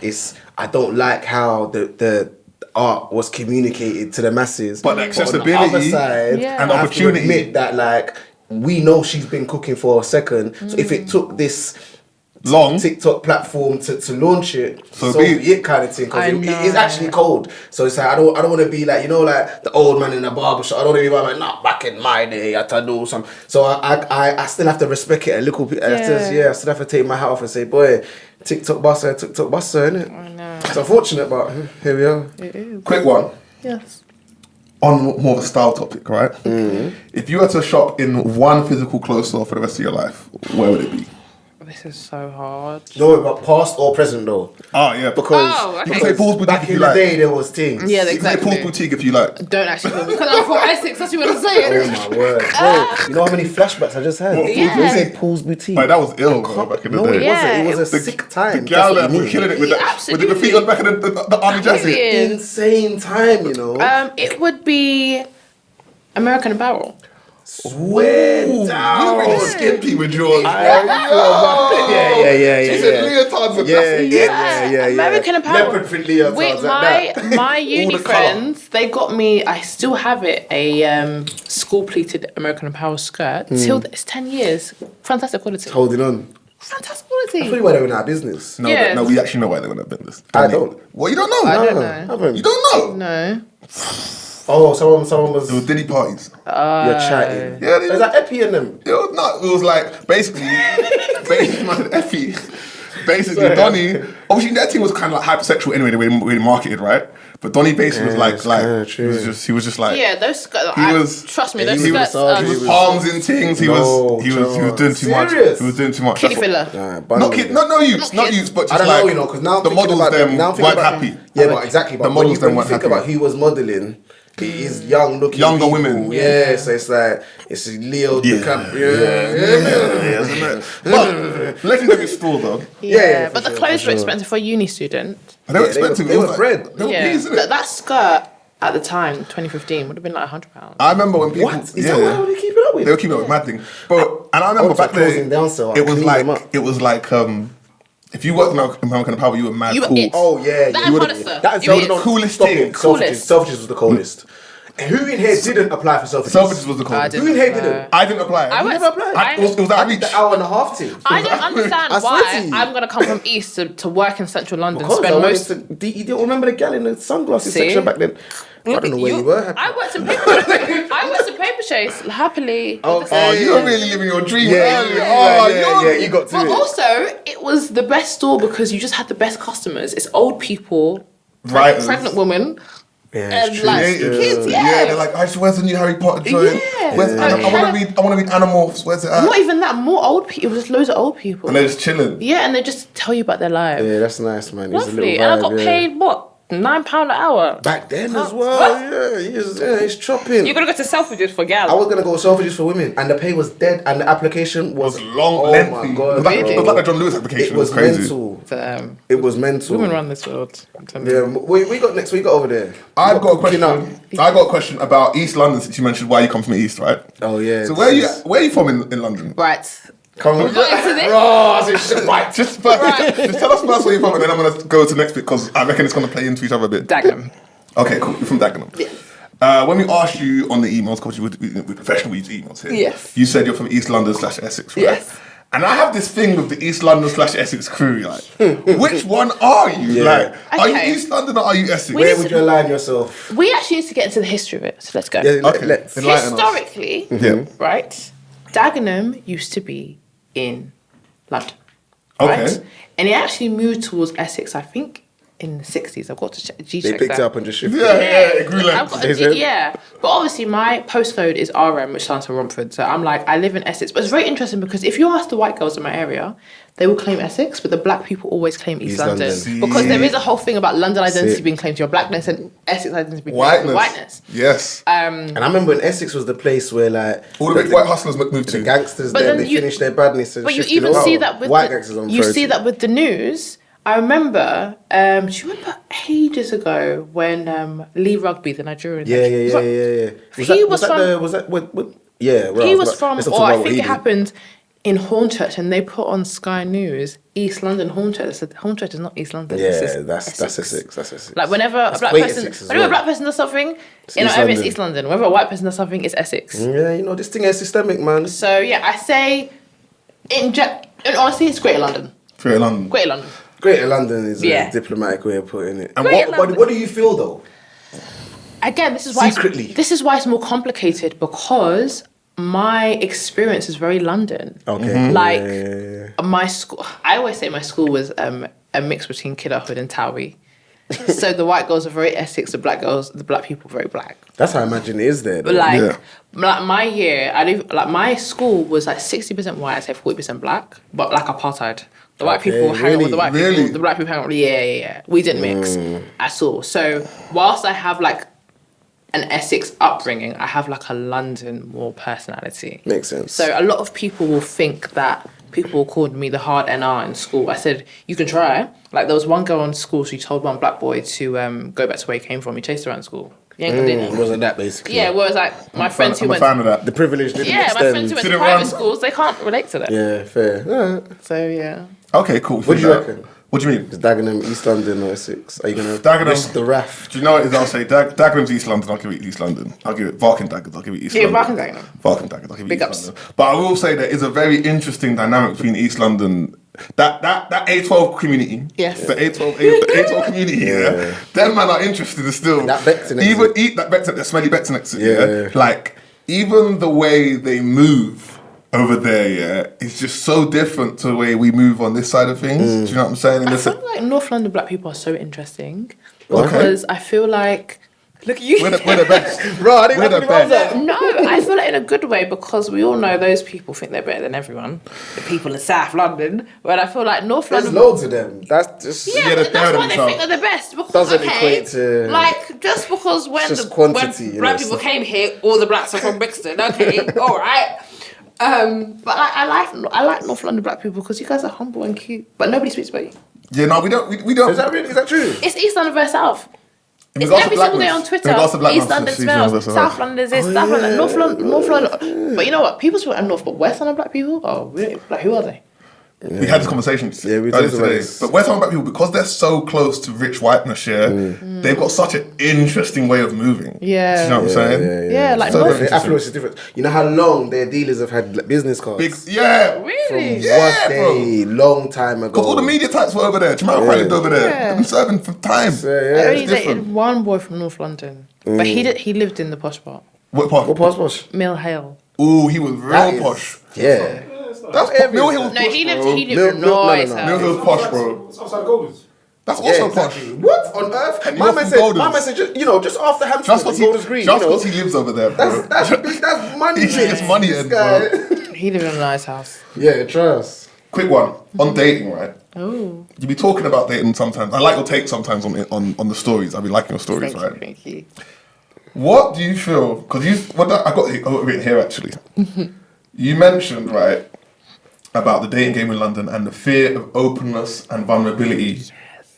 I don't like how the art was communicated to the masses, but the accessibility on the other side, and I have to opportunity. admit that, like, we know she's been cooking for a second. So if it took this long TikTok platform to launch it, so be it kind of thing, because it is actually cold. So it's like, I don't want to be like, you know, like the old man in the barbershop. I don't want to be like, nah, back in my day I had to do something. So I still have to respect it a little bit. I still have to take my hat off and say, boy, TikTok buster, innit? I know. It's unfortunate, but here we are. It is. Quick one. Yes. On more of a style topic, right? If you were to shop in one physical clothes store for the rest of your life, where would it be? This is so hard. No, but past or present though. Oh yeah, because back in the day there was things. Yeah, exactly. You can say Paul's Boutique if you like. Don't actually feel me, because I'm from Essex. That's what you want to say. Oh my word, bro! You know how many flashbacks I just had? You said Paul's Boutique. Like, that was ill, bro, back in the day. It was a sick time. The gal that was killing it with the graffiti on the back of the army jacket. Insane time, you know. It would be American Apparel. Swear down. You were really skimpy with yours. Yeah. She said leotards and yeah. American Apparel. Leopard print leotards. With my uni friends, they got me, I still have it, a school pleated American Apparel skirt. It's 10 years. Fantastic quality. Holding on. Fantastic quality. I thought why they went out of business. No, we actually know why they went out of business. I don't. Well, you don't know? I don't know. You don't know? No. Oh, someone was... It was Diddy parties. You're chatting. Yeah, is that Epi and them? It was not. It was like, basically Effie. Basically, Donnie, obviously that team was kind of like hypersexual anyway, the way they marketed, right? But Donnie basically was like he was just like, yeah, those skirts. Trust me, those skirts. He was palms in things. He was doing too much. He was doing too much. Kitty filler. Not youths, but just I don't know, you know, because now the models them weren't happy. Yeah, but exactly. But the models them weren't happy. Think about who was modeling. It is young looking younger people. women. Yeah, so it's like it's Leo DiCaprio. But legendary store though. Yeah, but the clothes were expensive for a uni student. They were expensive. They were bread. They were peas, innit? That skirt at the time, 2015, would have been like £100. I remember when people. What? Is that what they keep it up with? They were keeping up with mad thing. But and I remember back then it was like if you worked in American Apparel, you were mad cool. Oh yeah, that is the coolest thing. Selfridges was the coolest. Who in here didn't apply for Selfridges? Selfridges was the coolest. Who in here didn't? I didn't apply. You never applied? It was outreach. The hour and a half thing. I don't understand why I'm going to come from East to work in Central London. You don't remember the gal in the sunglasses section back then? I don't know where you were. I worked in paper chase happily. Oh, you were really living your dream earlier. Yeah, you got to But it. also, it was the best store because you just had the best customers. It's old people, Right. pregnant women, Yeah, it's and true. like Creative. kids. Yeah, they're like, where's the new Harry Potter joint? Yeah. Where's Yeah. I want to read Animorphs. Where's it at? Not even that. More old people. It was just loads of old people. And they're just chilling. Yeah, and they just tell you about their lives. Yeah, that's nice, man. It's a little Lovely. vibe, And I got yeah. paid what? £9 an hour. Back then as well, he's chopping. You're gonna go to Selfridges for gal. I was gonna go Selfridges for women, and the pay was dead, and the application was long, oh lengthy. my god, It was like, bro. it was like the John Lewis application. It was crazy. mental. So, It was mental. women run this world. I'm telling Yeah, you. we got next. We got over there. I've got a cooking question. I got a question about East London since you mentioned why you come from the East, right? Oh yeah. So where are you from in London? Right. Come on. got into this. Bro, I said, right. Just tell us first where you're from, and then I'm gonna go to the next bit because I reckon it's gonna play into each other a bit. Dagenham. Okay, cool. You're from Dagenham. Yeah. When we asked you on the emails, because we're professional, we use emails here. Yes. You said you're from East London / Essex, right? Yes. And I have this thing with the East London / Essex crew. Like, which one are you? Yeah. Like, are you Okay. East London or are you Essex? Where would you align yourself? We actually need to get into the history of it, so let's go. Yeah, Okay. let's. Enlighten us. Historically, Yeah. right, Dagenham used to be in London. Okay. Right? And it actually moved towards Essex, I think, in the 60s. I've got to check They check picked that. it up and just shifted. Yeah, it grew I've like. got yeah, but obviously my postcode is RM, which stands for Romford. So I'm like, I live in Essex. But it's very interesting because if you ask the white girls in my area, they will claim Essex, but the black people always claim East London. London. Because there is a whole thing about London identity Sick. being claimed to your blackness and Essex identity being claimed to Whiteness. whiteness. Yes. And I remember when Essex was the place where like All the big white hustlers moved the to. gangsters But there, then they you- finished their badness and But you shifted even over. see that with white the, gangsters on you see 30. that with the news. I remember, do you remember ages ago when Lee Rugby, the Nigerian, Yeah. He was from- Was that what? Yeah, right. he was from, let's not or talk I about what think he it did. happened in Hornchurch, and they put on Sky News East London Hornchurch. I said Hornchurch is not East London. Yeah, this is that's Essex. That's Essex. Like whenever a black quite person, Essex as whenever a well. black person does something, in our East area it's London. East London. Whenever a white person does something, it's Essex. Yeah, you know this thing is systemic, man. So yeah, I say, and honestly, it's Greater London. Greater London. Greater London. Greater London is Yeah. a diplomatic way of putting it. And Greater what? London. What do you feel though? Again, this is why Secretly. this is why it's more complicated because my experience is very London. Okay. Like yeah. my school, I always say my school was a mix between Kidderhood and Towie. So the white girls are very Essex, the black people are very black. That's how I imagine it is there. But though. like my year, my school was like 60% white, I'd say 40% black, but like apartheid. The white Okay, people hang out with the white really? people. The black people hang out with yeah. We didn't mix at all. So whilst I have like an Essex upbringing, I have like a London more personality. Makes sense. So a lot of people will think that people called me the hard NR in school. I said, you can try. Like there was one girl in school, she told one black boy to go back to where he came from. He chased her around school. He ain't gonna do that. wasn't that basically? Yeah, whereas like my friends who I'm a went fan of that. The privilege didn't my extend. friends who went to Didn't private run. schools, they can't relate to that. Yeah, fair. Alright. So yeah. Okay, cool. What do you reckon? What do you mean? Is Dagenham East London or Essex? Are you gonna Dagenham. risk the RAF? Do you know what it is? I'll say Dagenham's East London. I'll give it East London. I'll give it Varkin Dagenham. I'll give it East Yeah, London. Varkin Dagenham. Varkin Dagenham. I'll give it Big East ups. London. But I will say there is a very interesting dynamic between East London. That A12 community. Yes. The A12 community. Yeah. Them man are interested still. That Becton exit. Even eat that Becton, the smelly Becton exit. Yeah. Yeah. Like even the way they move over there, yeah, it's just so different to the way we move on this side of things. Do you know what I'm saying? And I it's feel like North London black people are so interesting Okay. because I feel like look at you. we're the best. Bro, I didn't We're the best. No, I feel like in a good way because we all know those people think they're better than everyone. The people in South London, but I feel like North There's London. loads of them. That's just Yeah, Yeah, but they're that's why they themselves. think they're the best. Because, Doesn't okay, equate to- like just because when just quantity, when you black know, people so- came here, all the blacks are from Brixton. Okay, all right. But I like North London black people because you guys are humble and cute, but nobody speaks about you. Yeah, no, we don't. We don't. Is that true? It's East London versus South. In It's regards to every single day blackness- on in Twitter. regards to blackness, East London it's East London smells, versus South South. London is this, South London, North London. But you know what? People speak about North, but West London black people, like who are they? We had this conversation Yeah, we earlier talked about today. this. But West Ham black people, because they're so close to rich whiteness, yeah, they've got such an interesting way of moving. Yeah. Do you know what I'm saying? Yeah, like So North. very The affluence is different. You know how long their dealers have had like, business cards? Big, yeah. Really? Yeah, what day, long time ago. Because all the media types were over there. Do you remember how lived over there? Yeah. They've been serving for time. I Yeah, only it's dated different. one boy from North London, but he lived in the posh part, What part? What passport? Mill Hill. Ooh, he was That real is- posh. Yeah. That's area Mill is Hill's No, posh, he lived bro. in No, nice no. house. Mill Hill's posh, bro. It's outside Golders. That's Yeah, also exactly. posh. What on earth? And My you're man from said, Golders. just after Hampstead, Just because Golders Green, you know. he lives over there, bro. That's money. He gets money this in, guy. bro. He lived in a nice house. Yeah, trust. Quick one on dating, right? Oh, You be talking about dating sometimes. I like your take sometimes on the stories. I be liking your stories, thank you, right? thank you. What do you feel? Because I got it written here actually. You mentioned right about the dating game in London and the fear of openness and vulnerability,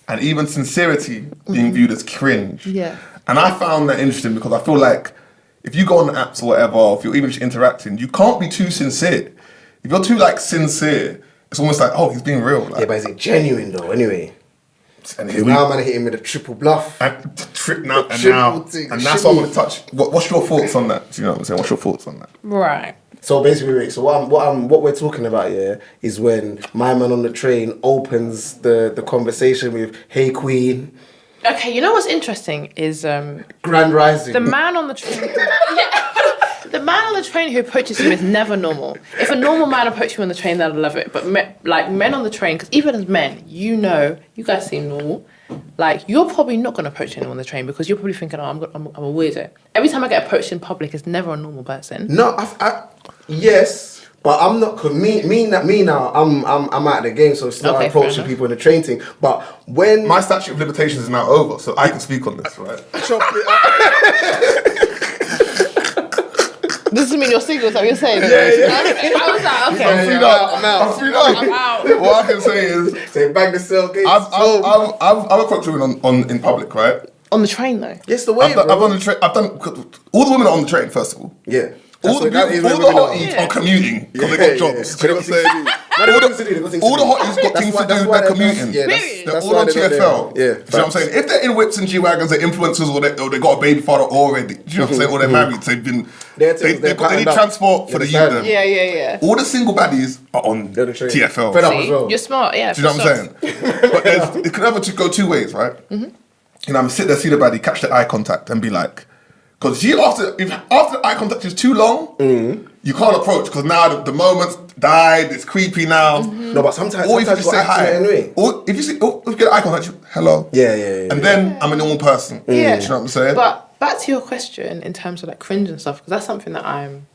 and even sincerity being viewed as cringe. Yeah. And I found that interesting because I feel like if you go on the apps or whatever, or if you're even just interacting, you can't be too sincere. If you're too like sincere, it's almost like, oh, he's being real. Like, Yeah, but is it genuine though? Anyway, and because now man hit him with a triple bluff. and trip now and Triple now, thing, and that's what I shimmy. want to touch. What's your thoughts on that? Do you know what I'm saying? What's your thoughts on that? Right. So basically, wait, so what we're talking about here is when my man on the train opens the conversation with, "Hey Queen, Okay, you know what's interesting is Grand Rising." the man on the train. The man on the train who approaches him is never normal. If a normal man approaches you on the train, they'll love it. But men on the train, because even as men, you guys seem normal. Like, you're probably not going to approach anyone on the train because you're probably thinking, oh, I'm a weirdo. Every time I get approached in public, it's never a normal person. No, yes, but I'm not. Cause me now. I'm out of the game, so it's not Okay, approaching fair enough. people in the train thing. But when My statute of limitations is now over, so I can speak on this, right? This doesn't mean you're single, is that what you're saying? I was like, okay. I'm free I'm now. out. I'm free now. I'm out. What I can say is, say bang the cell gates. I've approached women on in public, right? On the train, though. Yes, the way, I've done bro. I've done all the women are on the train first of all. Yeah. All the hotties are commuting because they got jobs. Do you know what I'm saying? All the hotties got things to do. They're commuting. Yeah, Really? They're all on TFL. Yeah, Do you know what I'm saying? If they're in whips and G-Wagons, they're influencers or they got a baby father already. Do you know what I'm saying? Or they're married. So they need transport for the youth. Them. Yeah. All the single baddies are on They're the train. TFL. Fed up See? as well. You're smart, yeah. Do you know what I'm saying? But it could never go two ways, right? You know, I'm sit there, see the baddie, catch the eye contact, and be like, because after the eye contact is too long, you can't approach because now the moment's died. It's creepy now. No, but sometimes Or if you just say hi, anyway. or if you get eye contact, hello. Yeah. And then I'm a normal person. Yeah. Do you know what I'm saying? But back to your question in terms of like cringe and stuff, because that's something that I'm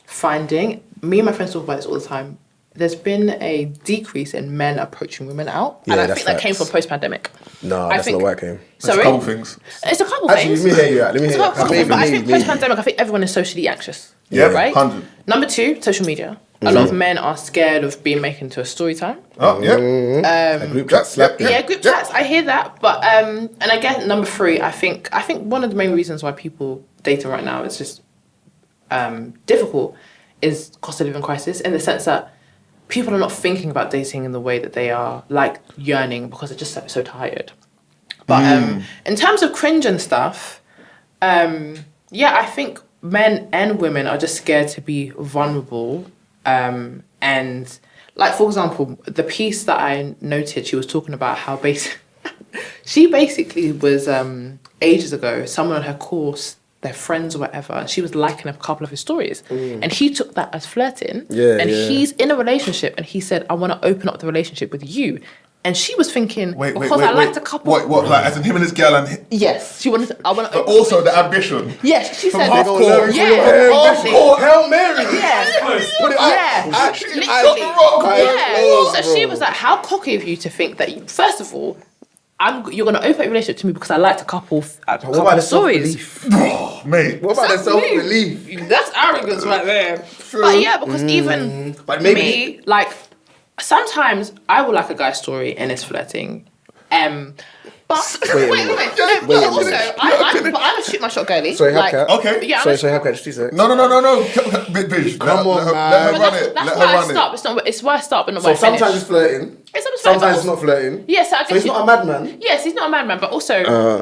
finding. Me and my friends talk about this all the time. There's been a decrease in men approaching women out. Yeah, and I that's think that came facts. from post-pandemic. No, that's not where I came. There's Sorry? a couple things. It's a couple Actually, things. let me hear you out. Let me It's hear a you couple out. things. But I think Maybe. post-pandemic, I think everyone is socially anxious. Yeah, Right? 100. Number 2, social media. A lot of men are scared of being made into a story time. Oh, yeah. A group chat slap. Yeah, group chats. I hear that, but and again, number 3, I think one of the main reasons why people dating right now is just difficult is cost of living crisis, in the sense that people are not thinking about dating in the way that they are like yearning because they're just so tired. But in terms of cringe and stuff, yeah, I think men and women are just scared to be vulnerable. And like, for example, the piece that I noted, she was talking about how she basically was ages ago, someone on her course, their friends or whatever, and she was liking a couple of his stories. And he took that as flirting. And he's in a relationship and he said, I want to open up the relationship with you. And she was thinking, because I liked a couple. What, like, as in him and his girl and... Yes, she wanted to, I want to But open also the ambition. Yes, she From said. half court. Yeah, Half court. Hail Mary. yeah. Put it Yeah, up. literally. shot the rock, bro. Yeah. So she was like, "How cocky of you to think that? First of all, you're gonna open a relationship to me because I liked a couple What about of the stories. self-belief? Oh, mate. What about the self-belief? That's arrogance right there. But yeah, because even But maybe- me, like, sometimes I will like a guy's story and it's flirting. But Wait a wait. minute. No, Wait a also, minute. I'm a shoot my shot girly. Sorry, like, Hubcat. Okay. Yeah, Sorry, I'm a- Hubcat, just 2 seconds. No. Vish. Come on, let man. her But run it. that's Let why her I run stop. it. It's why I stop, but not So why I finish. sometimes it's flirting. Sometimes it's not flirting. Yes, I guess So he's not a madman. Yes, he's not a madman, but also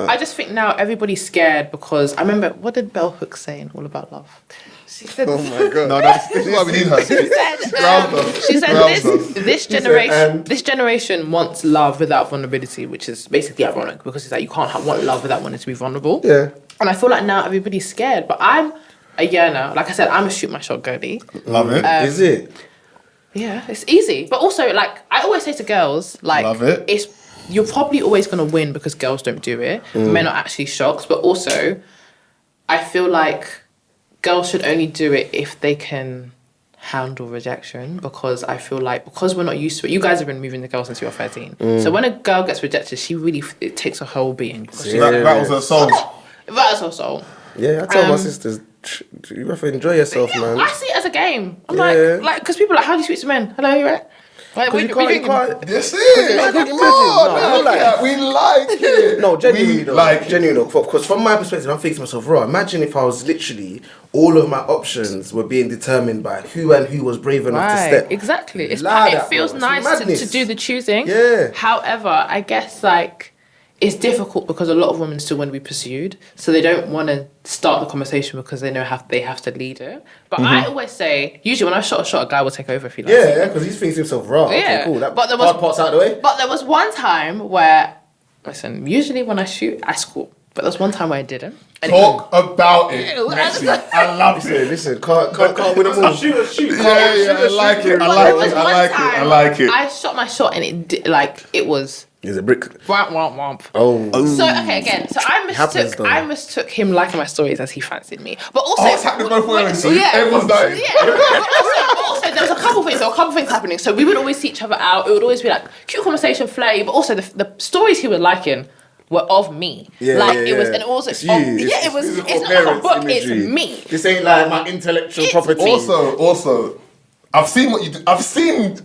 I just think now everybody's scared because I remember, what did Bell Hooks say in All About Love? She said, Oh my god. No, this is why we need her. she said Ground this generation wants love without vulnerability, which is basically ironic because it's like you can't want love without wanting to be vulnerable. Yeah. And I feel like now everybody's scared, but I'm a yearner. Like I said, I'm a shoot my shot girly. Love it. Is it? Yeah, it's easy. But also, like, I always say to girls, like, Love it. You're probably always going to win because girls don't do it. Men are actually shocked. But also, I feel like girls should only do it if they can handle rejection, because I feel like, because we're not used to it, you guys have been moving the girl since you were 13. So when a girl gets rejected, it takes her whole being. That was her soul. That is her soul. Yeah, I tell my sisters, you have to enjoy yourself, man. I see it as a game. I'm Yeah. like, because people are like, how do you speak to men? Hello, you right? Like, Because you can't. This is. Imagine, We like it. No, genuinely though. like Genuinely though. Because from my perspective, I'm thinking to myself, raw, imagine if I was literally, all of my options were being determined by who was brave enough to step. Exactly. It Lad, feels bro. It's nice madness. to do the choosing. Yeah. However, I guess, like, it's difficult because a lot of women still want to be pursued, so they don't want to start the conversation because they know they have to lead it. But I always say, usually when I shot a guy will take over if he likes it. Yeah, because he thinks to himself, raw. Yeah. Okay, cool. That But there was- hard part's out of the way. But there was one time where, listen, usually when I shoot, I score. But there was one time where I didn't. And talk about it. Ew, Messi. I love it. Listen, can't win them all. Shoot. Yeah, I like it. But there was one I time like it. I shot my shot and it was He's a brick. womp womp womp. Oh. So okay, again. So Happens, though. I mistook him liking my stories as he fancied me. But also, Oh, it's happening both ways. So yeah, everyone's dying. yeah. But also, there was a couple things. There were a couple things happening. So we would always see each other out. It would always be like cute conversation, flirty. But also the stories he was liking were of me. Yeah, like yeah, it was, yeah. and it was It's of, you. yeah, it was. physical It's not like a parents book. imagery. It's me. This ain't like my intellectual It's property. me. Also, I've seen what you do. I've seen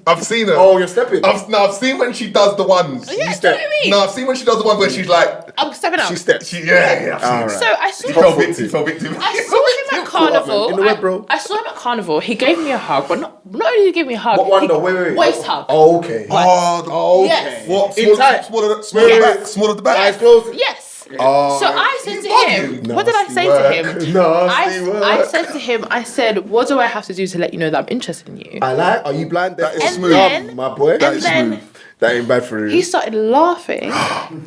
her. Oh, you're stepping. I've seen when she does the ones. Yeah, do you know step. what I mean? No, I've seen when she does the ones where she's like, I'm stepping out. She steps. yeah. I've seen All it. right. So I saw He him. fell victim. I saw him at carnival. In the web, bro. I saw him at carnival. He gave me a hug, but not only did he give me a hug. What one he, though? Wait. Waist hug. Oh, okay. Oh, Yes. what? In tight. Smaller Yes. the back. Eyes closed. Yes. Oh, So I said he's to bugging. him, what did I say to him? Nasty work. I said to him, I said, what do I have to do to let you know that I'm interested in you? I like. Are you blind? That is And smooth. then- my boy. That is then- smooth. That ain't bad for you. He started laughing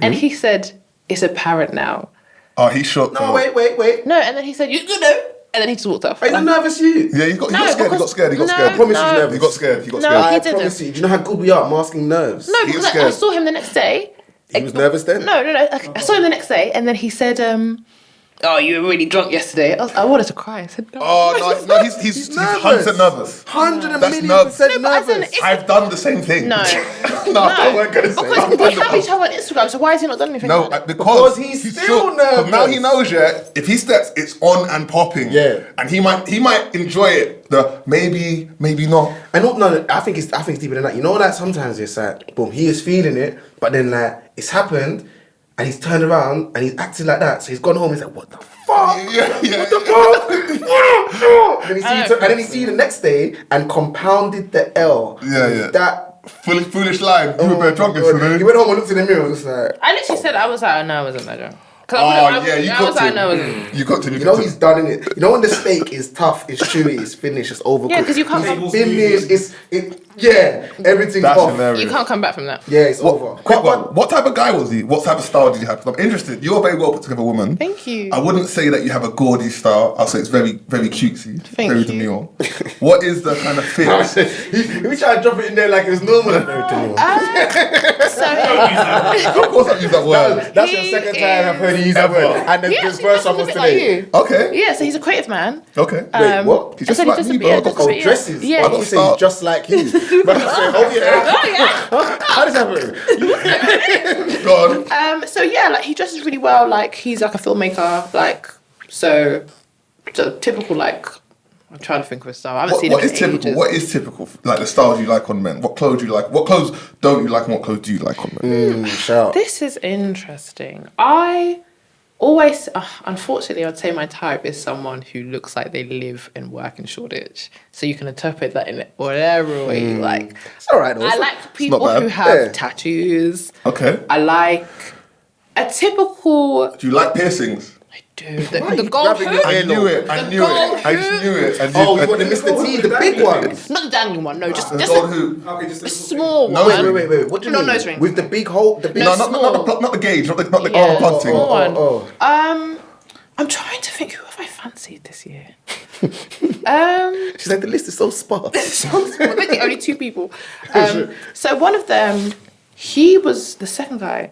and he said, it's apparent now. Oh, he's shocked. No, wait. No, and then he said, you know. And then he just walked off. Are you nervous? You. Yeah, he got No, scared. He because- got scared. He got no, scared. I promise no. he's nervous. He got scared. He got No, scared. he I didn't. promise you. Do you know how good we are at masking nerves? No, He because was I scared. saw him the next day. He was nervous then? No. I saw him the next day and then he said, oh, you were really drunk yesterday. I wanted to cry. I said, no. Oh no, he's nervous. 100% nervous. 100 That's million nervous. percent No, but as in, nervous. if- I've done the same thing. No. No, I weren't gonna say. Because we have each other on Instagram, so why has he not done anything? No, like that? because he's still shook. 'Cause nervous. Now he knows, yeah. If he steps, it's on and popping. Yeah. and he might enjoy it. The maybe not. I don't know. I think it's deeper than that. You know that sometimes it's like, boom, he is feeling it, but then like it's happened, and he's turned around and he's acting like that. So he's gone home. He's like, what the fuck? Yeah. What the fuck? And then he see you the next day and compounded the L. Yeah. with That. Foolish line. You were very drunk yesterday. He went home and looked in the mirror, just like. I literally said, I was like, oh, no, I wasn't that drunk. Oh yeah, you I got was like, to. no, I wasn't. You got to. You know he's done in it. You know when the steak is tough, it's chewy, it's finished, it's overcooked. Yeah, because you can't come, Finished, everything's That's off. hilarious. you can't come back from that. Yeah, it's over. Quick one. What type of guy was he? What type of style did you have? 'Cause I'm interested. You're a very well put together woman. Thank you. I wouldn't say that you have a gaudy style. I'll say it's very, very cutesy. Thank very you. demure. What is the kind of fit? We try to drop it in there like it's normal. So Of course I use that word. That's He your second time I've heard you use that Ever. word. And he this actually first dresses one a was bit like today. you. Okay. Yeah, so he's a creative man. Okay. Wait, what? He's I just said like he's me, just a bro. bit- Oh, yeah. dresses. Yeah. I thought you said he's just like you. But I said, oh yeah. Oh yeah. How does that happen? Go on. So yeah, like he dresses really well. Like he's like a filmmaker. Like so typical. Like I'm trying to think of a style. I haven't seen What him is in typical? ages. What is typical? Like the styles you like on men. What clothes you like? What clothes don't you like? And what clothes do you like on men? Shout. This is interesting. I always, unfortunately, I'd say my type is someone who looks like they live and work in Shoreditch. So you can interpret that in whatever way you like. It's alright though. I like people bad. who have Yeah. tattoos. Okay. I like a typical. Do you like piercings? I do. The gold grabbing your hoop. I knew it. I The knew gold it. I just knew it. I Oh, you did- got the Mr. T, the big ones. Not the dangling one, no, just the a gold hoop. Okay, just a small No, one. Wait. What do you No mean? nose ring. With the big hole, the big. No, small. not the gauge. Not the Yeah. bunting. Small one. oh. I'm trying to think who have I fancied this year. She's like, the list is so sparse. Literally only 2 people. So one of them, the second guy,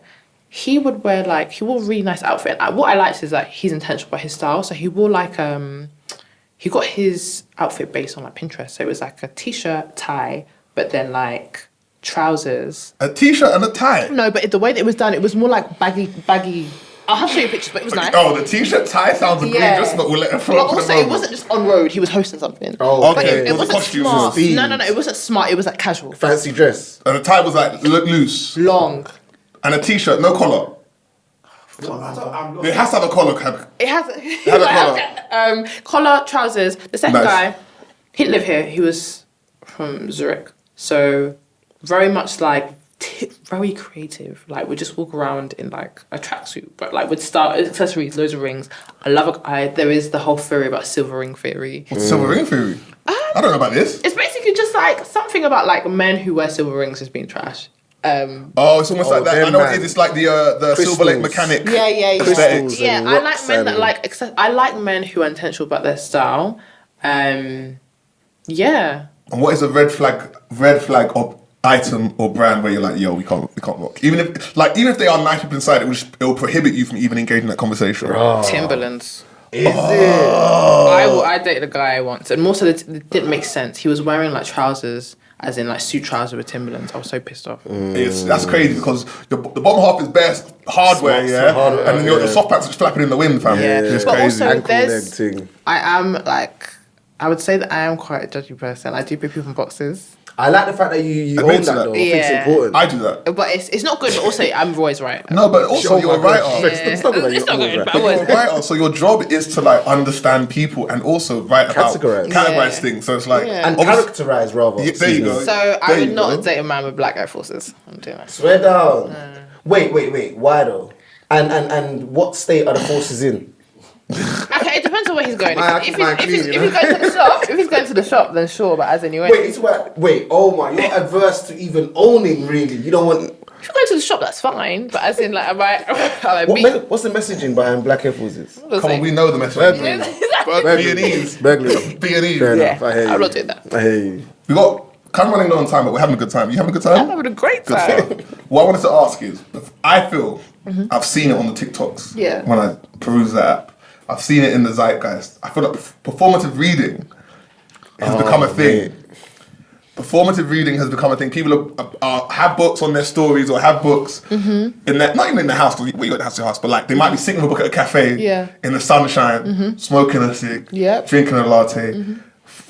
he would wear like, he wore a really nice outfit. What I liked is that he's intentional about his style. So he wore like, he got his outfit based on like Pinterest. So it was like a t-shirt, tie, but then like trousers. A t-shirt and a tie? No, but the way that it was done, it was more like baggy. I'll have to show you pictures, but it was nice. Oh, the t-shirt tie sounds egregious, but we'll let it flow. But also, it wasn't just on road. He was hosting something. Oh, okay. But it It was a wasn't costume. smart. Themed. No, it wasn't smart. It was like casual. Fancy dress. And the tie was like loose. Long. And a t-shirt, no collar. It has to have a collar. It has Had a collar. collar, trousers. The second Nice. guy, he didn't live here. He was from Zurich. So very much like very creative. Like we just walk around in like a tracksuit, but like with style accessories, loads of rings. I love there is the whole theory about silver ring theory. What's silver ring theory? I don't know about this. It's basically just like something about like men who wear silver rings as being trash. Oh, it's almost like that. I them know what man. it is. It's like the Silver Lake mechanic. Yeah. Crystals Yeah, and I like rocks men that and- like. I like men who are intentional about their style. Yeah. And what is a red flag of item or brand where you're like, yo, we can't rock. Even if they are 90% inside, it will prohibit you from even engaging that conversation. Timberlands. Is it? I dated a guy once, and more so it didn't make sense. He was wearing like trousers, as in like suit trousers with Timberlands. I was so pissed off. That's crazy because the bottom half is best hardware, Smart hardware, and then your soft pants are flapping in the wind, fam. Yeah. It's But crazy. also- Ankle leg there's- thing. I would say that I am quite a judgy person. I do put people in boxes. I like the fact that you Admit own to that that. though. I think it's Yeah. important. I do that. But it's not good, but also I'm always right. No, but also you're a writer. It's not good that It's you're not always good, right. but But you're a always right. writer, so your job is to like understand people and also write about Categorize. categorize things. So it's like Yeah. And obviously- characterize rather. Yeah, there you go. So I There would you not go. date a man with black Air Forces. I'm doing that. Swear down. Wait. Why though? And what state are the forces in? Okay, it depends on where he's going. I If keep he's mine clean, you know? going to the shop, then sure. But as anyway, Wait, oh my, you're adverse to even owning really. You don't want... if you're going to the shop, that's fine. But as in, like, am I What's the messaging behind Black Air Forces? Come on, we know the message. B&E's. Burglary. B&E's. Fair Yeah, enough, I hear you. I'm not doing that. I hear you. We got kind of running low on time, but we're having a good time. You having a good I'm time? having a great Good time. stuff. What I wanted to ask is, I feel I've seen it on the TikToks. Yeah. When I peruse that app, I've seen it in the zeitgeist. I feel like performative reading has become a thing. Performative reading has become a thing. People have books on their stories or have books in their, not even in the house, because you got the house to your house, but like they might be sitting with a book at a cafe in the sunshine, smoking a cig, Yep. drinking a latte,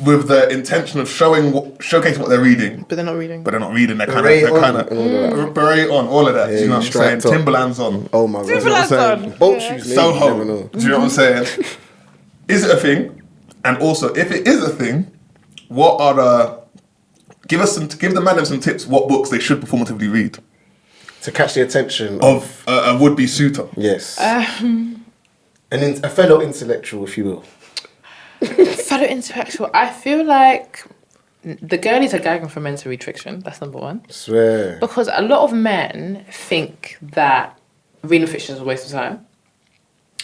with the intention of showcasing what they're reading. But they're not reading. But they're not reading. They're kind Beret of on and all of beret on, all of that. Do you know what I'm saying? striped top. Timberlands on. Oh my god. Timberlands on. Boat shoes, maybe. Soho. You never know. Do you know what I'm saying? Is it a thing? And also, if it is a thing, what are give the man some tips what books they should performatively read To catch the attention of a would-be suitor. Yes. A fellow intellectual, if you will. Fellow intellectual, I feel like the girlies are gagging for men to read fiction. That's number one. Swear. Because a lot of men think that reading fiction is a waste of time.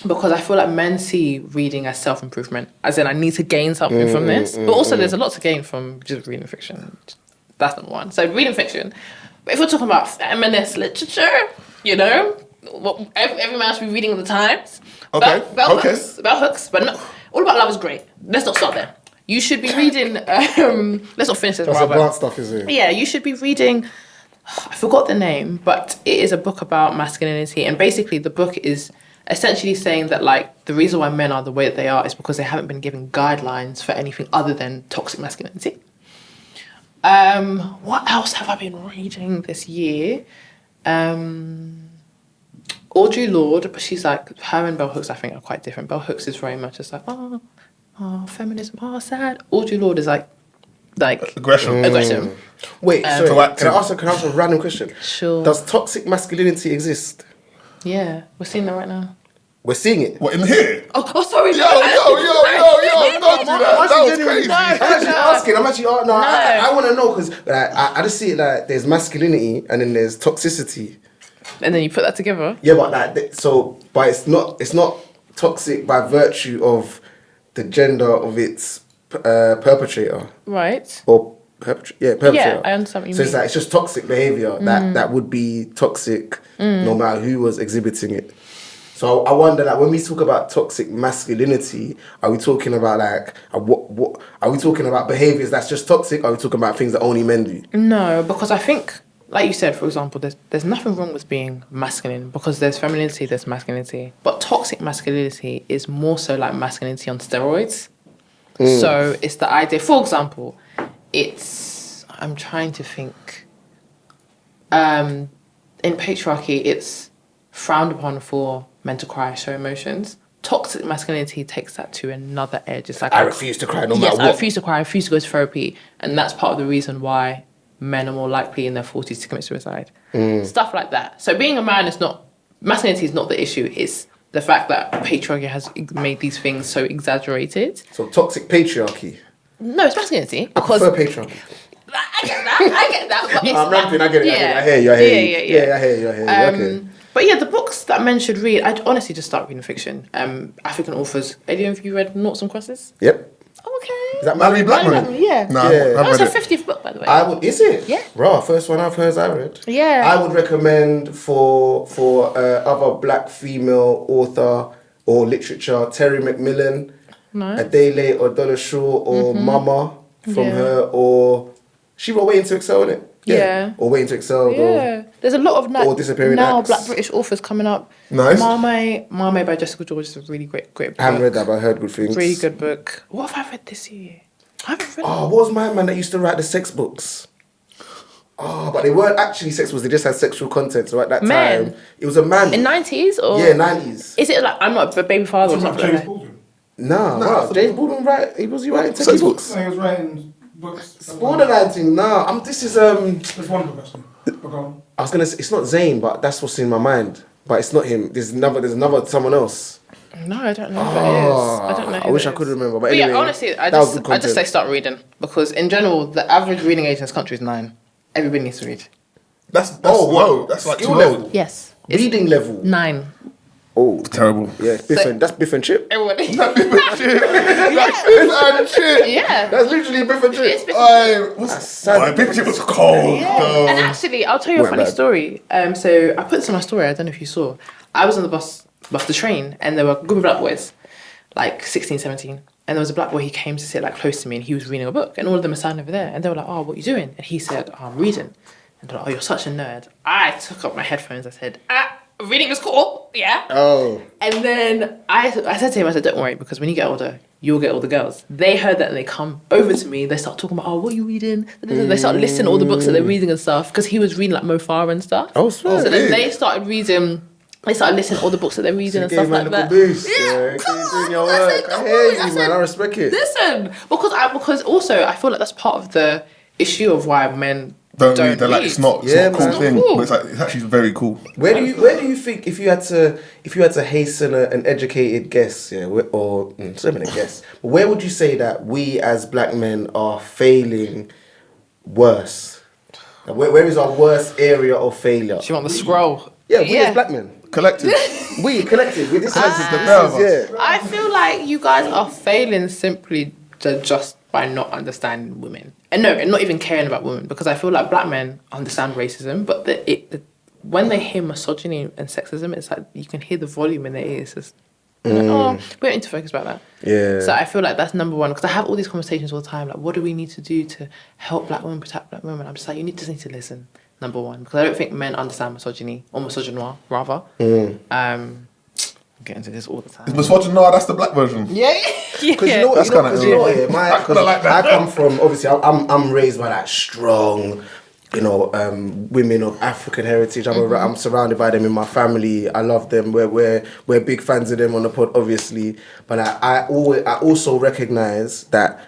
Because I feel like men see reading as self-improvement, as in I need to gain something from this. But also there's a lot to gain from just reading fiction. That's number one. So reading fiction. But if we're talking about feminist literature, you know, every man should be reading the Times. Okay, Bell okay. hooks. But no, All About Love is great. Let's not stop there. You should be reading, let's not finish this. That's rather. advanced stuff, is it? Yeah, you should be reading, I forgot the name, but it is a book about masculinity. And basically the book is essentially saying that like the reason why men are the way that they are is because they haven't been given guidelines for anything other than toxic masculinity. What else have I been reading this year? Audre Lorde, but she's like, her and Bell Hooks I think are quite different. Bell Hooks is very much just like, feminism, sad. Audre Lorde is like aggression. Wait, sorry. Proactive. Can I ask a random question? Sure. Does toxic masculinity exist? Yeah, we're seeing that right now. We're seeing it. What, in here? Oh, sorry. Yo, don't do that. That was crazy. I'm actually asking. I want to know because I just see it like there's masculinity and then there's toxicity. And then you put that together. Yeah, but like but it's not toxic by virtue of the gender of its perpetrator. Right. Or perpetrator. Yeah, I understand what you so mean. it's like it's just toxic behavior that would be toxic no matter who was exhibiting it. So I wonder that when we talk about toxic masculinity, are we talking about like what are we talking about behaviors that's just toxic? Or are we talking about things that only men do? No, because I think, like you said, for example, there's nothing wrong with being masculine because there's femininity, there's masculinity. But toxic masculinity is more so like masculinity on steroids. So it's the idea, for example, I'm trying to think, in patriarchy, it's frowned upon for men to cry, show emotions. Toxic masculinity takes that to another edge. It's like I refuse to cry no matter yes, what. I refuse to cry, I refuse to go to therapy. And that's part of the reason why men are more likely in their 40s to commit suicide. Stuff like that. So being a man masculinity is not the issue. It's the fact that patriarchy has made these things so exaggerated. So toxic patriarchy. No, it's masculinity. I Because prefer patriarchy. I get that. But I'm ramping, I get it. I hear you. Yeah, I hear you. Okay. But yeah, the books that men should read, I'd honestly just start reading fiction. African authors. Any of you read Noughts and Crosses? Yep. Okay. Is that Mary Blackman? Yeah. No, Yeah. I That was haven't her read it. 50th book, by the way. Is it? Yeah. Raw, first one I've heard I read. Yeah. I would recommend for other black female author or literature, Terry McMillan, Nice. Adele or Donna Shaw or Mama from Yeah. her, or she wrote Waiting to Excel, innit? Yeah. Or Waiting to Excel. Yeah. There's a lot of or Disappearing now Acts. black British authors coming up. Nice. Marmee by Jessica George is a really great book. I haven't read that, but I heard good things. Really good book. What have I read this year? I haven't read Oh, what was my man that used to write the sex books? Oh, but they weren't actually sex books, they just had sexual content. So at that Men? time, it was a man. in 90s or Yeah, 90s. Is it like I'm not a baby father or something like James that? Baldwin. Nah, wow. James Baldwin was writing Sex sex books? books? No, he was writing books. Borderline thing, nah. This is There's one book actually. Okay. I was gonna say it's not Zayn, but that's what's in my mind. But it's not him. There's another someone else. No, I don't know who it is. I don't know. I wish I could remember. But But anyway, yeah, honestly, I that was just good I just say content. start reading because in general the average reading age in this country is 9. Everybody needs to read. That's whoa. That's like Skill too level. low. Yes. Reading level. 9. Oh, Terrible. yeah, that's Biff and Chip. Everybody. And shit. Yeah. That's literally Biff and Chip. It's been- What's sad. Picture Chip was cold. Yeah. though. And actually, I'll tell you a Weren't funny bad. story. So I put this in my story. I don't know if you saw. I was on the the train, and there were a group of black boys, like 16, 17. And there was a black boy. He came to sit like close to me, and he was reading a book. And all of them were standing over there, and they were like, "Oh, what are you doing?" And he said, "Oh, I'm reading." And they're like, "Oh, you're such a nerd." I took up my headphones. I said, "Reading is cool, yeah." Oh. And then I said to him, I said, "Don't worry, because when you get older, you'll get all the girls." They heard that and they come over to me. They start talking about, "Oh, what are you reading?" They start listing all the books that they're reading and stuff because he was reading like Mo Farah and stuff. Oh, swear. So then they started reading. They started listing all the books that they're reading and You stuff gave man like a that. good boost. Yeah, Keep come doing on. your I work. said, I "Don't hear worry." you, I man. said, I respect it. Listen, because also I feel like that's part of the issue of why men Don't read. They're like it's not Yeah, a cool man. thing, Cool. but it's like it's actually very cool. Where do you think if you had to hasten an educated guess, yeah, or it's not even a guess, but where would you say that we as black men are failing worse? Like, where is our worst area of failure? Do you want the scroll? Yeah, we as black men. Collective. We collective. We this is the pair of us. yeah. I feel like you guys are failing simply just by not understanding women. And not even caring about women. Because I feel like black men understand racism, but when they hear misogyny and sexism, it's like you can hear the volume in their ears. It's like, oh, we don't need to focus about that. Yeah. So I feel like that's number one. Because I have all these conversations all the time. Like, what do we need to do to help black women, protect black women? I'm just like, just need to listen. Number one. Because I don't think men understand misogyny. Or misogynoir, rather. I get into this all the time. Is misogynoir? That's the black version. Yeah. Because you know what, That's kinda you know what, ill. yeah, I kinda like that. I come from, obviously, I'm raised by that strong, women of African heritage. I'm surrounded by them in my family. I love them. We're big fans of them on the pod, obviously. But I also recognize that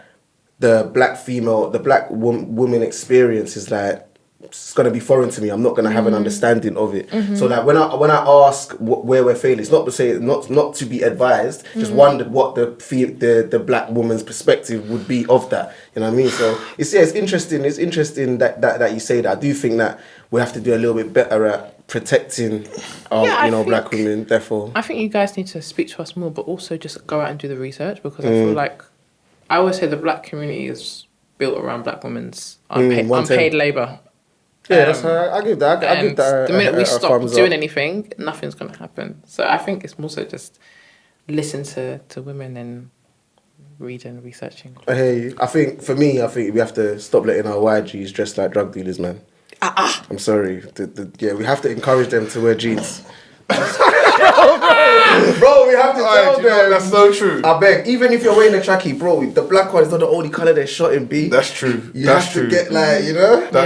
the black woman experience is like, it's gonna be foreign to me. I'm not gonna have an understanding of it. So that when I ask where we're failing, it's not to say not to be advised. Just wondered what the black woman's perspective would be of that. You know what I mean? So it's interesting. It's interesting that you say that. I do think that we have to do a little bit better at protecting, Yeah, I black think- women. Therefore, I think you guys need to speak to us more, but also just go out and do the research, because I feel like I always say the black community is built around black women's unpaid labour. yeah, that's how I give that. I give And that. the minute we a stop thumbs doing up. anything, nothing's going to happen. So I think it's more so just listen to women and read and researching. I hear you. I think we have to stop letting our YGs dress like drug dealers, man. I'm sorry. We have to encourage them to wear jeans. Bro, we have to tell Do you know what? them. That's so true. I beg, even if you're wearing a trackie, bro, the black one is not the only colour they're shot in, B. That's true. You That's have true. to get That's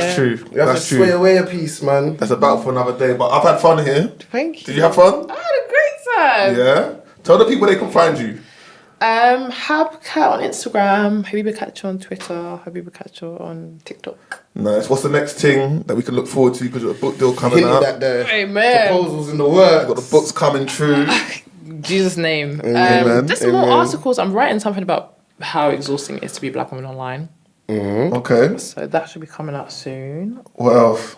Yeah. true. you have That's to sway true. away a piece, man. That's about for another day. But I've had fun here. Thank you. Did you have fun? I had a great time. Yeah. Tell the people they can find you. Habiba Katsha on Instagram, Habiba Katsha on Twitter, Habiba Katsha on TikTok. Nice. What's the next thing that we can look forward to? Because you've got a book deal coming Hinting out. that the Amen. proposals in the works. You've got the books coming true. Jesus' name. Amen. Just some more Amen. articles. I'm writing something about how exhausting it is to be a black woman online. Okay. So that should be coming out soon. What else?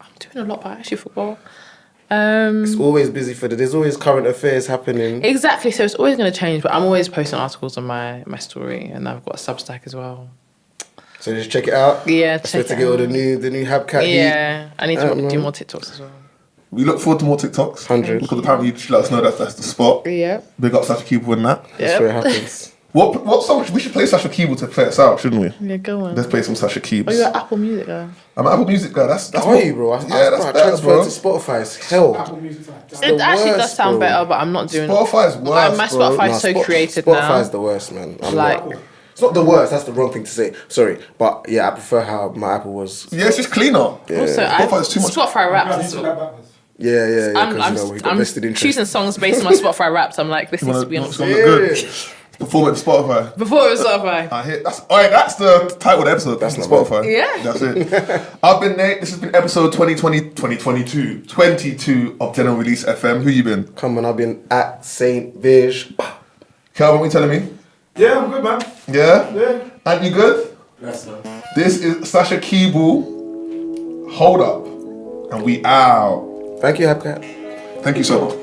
I'm doing a lot, but I actually forgot. It's always busy there's always current affairs happening. Exactly. So it's always going to change, but I'm always posting articles on my story, and I've got a Substack as well. So just check it out. Yeah, That's where check to it get all out. the new Habcat heat. Yeah, I need to do more TikToks as well. We look forward to more TikToks. 100. Because apparently you should let us know that's the spot. Yeah. Big up Sasha Keeble in that. That's where it happens. What song? We should play Sasha Keeble to play us out, shouldn't we? Yeah, go on. Let's play some Sasha Keeble. Oh, you're at Apple Music, guy. I'm an Apple Music guy. That's How are you, bro? Yeah, that's I better, transferred bro. to Spotify. It's hell. Apple Music side. the It actually does worst, sound bro. better, but I'm not doing Spotify's worse, my bro. Spotify's so created now. Spotify's the worst, man. Like, It's not the worst. That's the wrong thing to say. Sorry, but yeah, I prefer how my Apple was. Yeah, it's just cleaner. also, Spotify's too much. Spotify I'm Wrapped. glad you is- took that backwards. Yeah. Because we got I'm vested interest. choosing songs based on my Spotify Wrapped. I'm like, this needs to be on. It's gonna look good. Yeah. Perform it for Spotify. Before it was Spotify. I hit. That's the title of the episode. That's That's not Spotify. Yeah. That's it. I've been Nate. This has been episode 2022 of General Release FM. Who you been? Come on, I've been at Saint Vij. Calvin, what you telling me? Yeah, I'm good, man. Yeah? Yeah. And you good? Yes, sir. This is Sasha Keeble. Hold up. And we out. Thank you, Habcat. Thank you so much.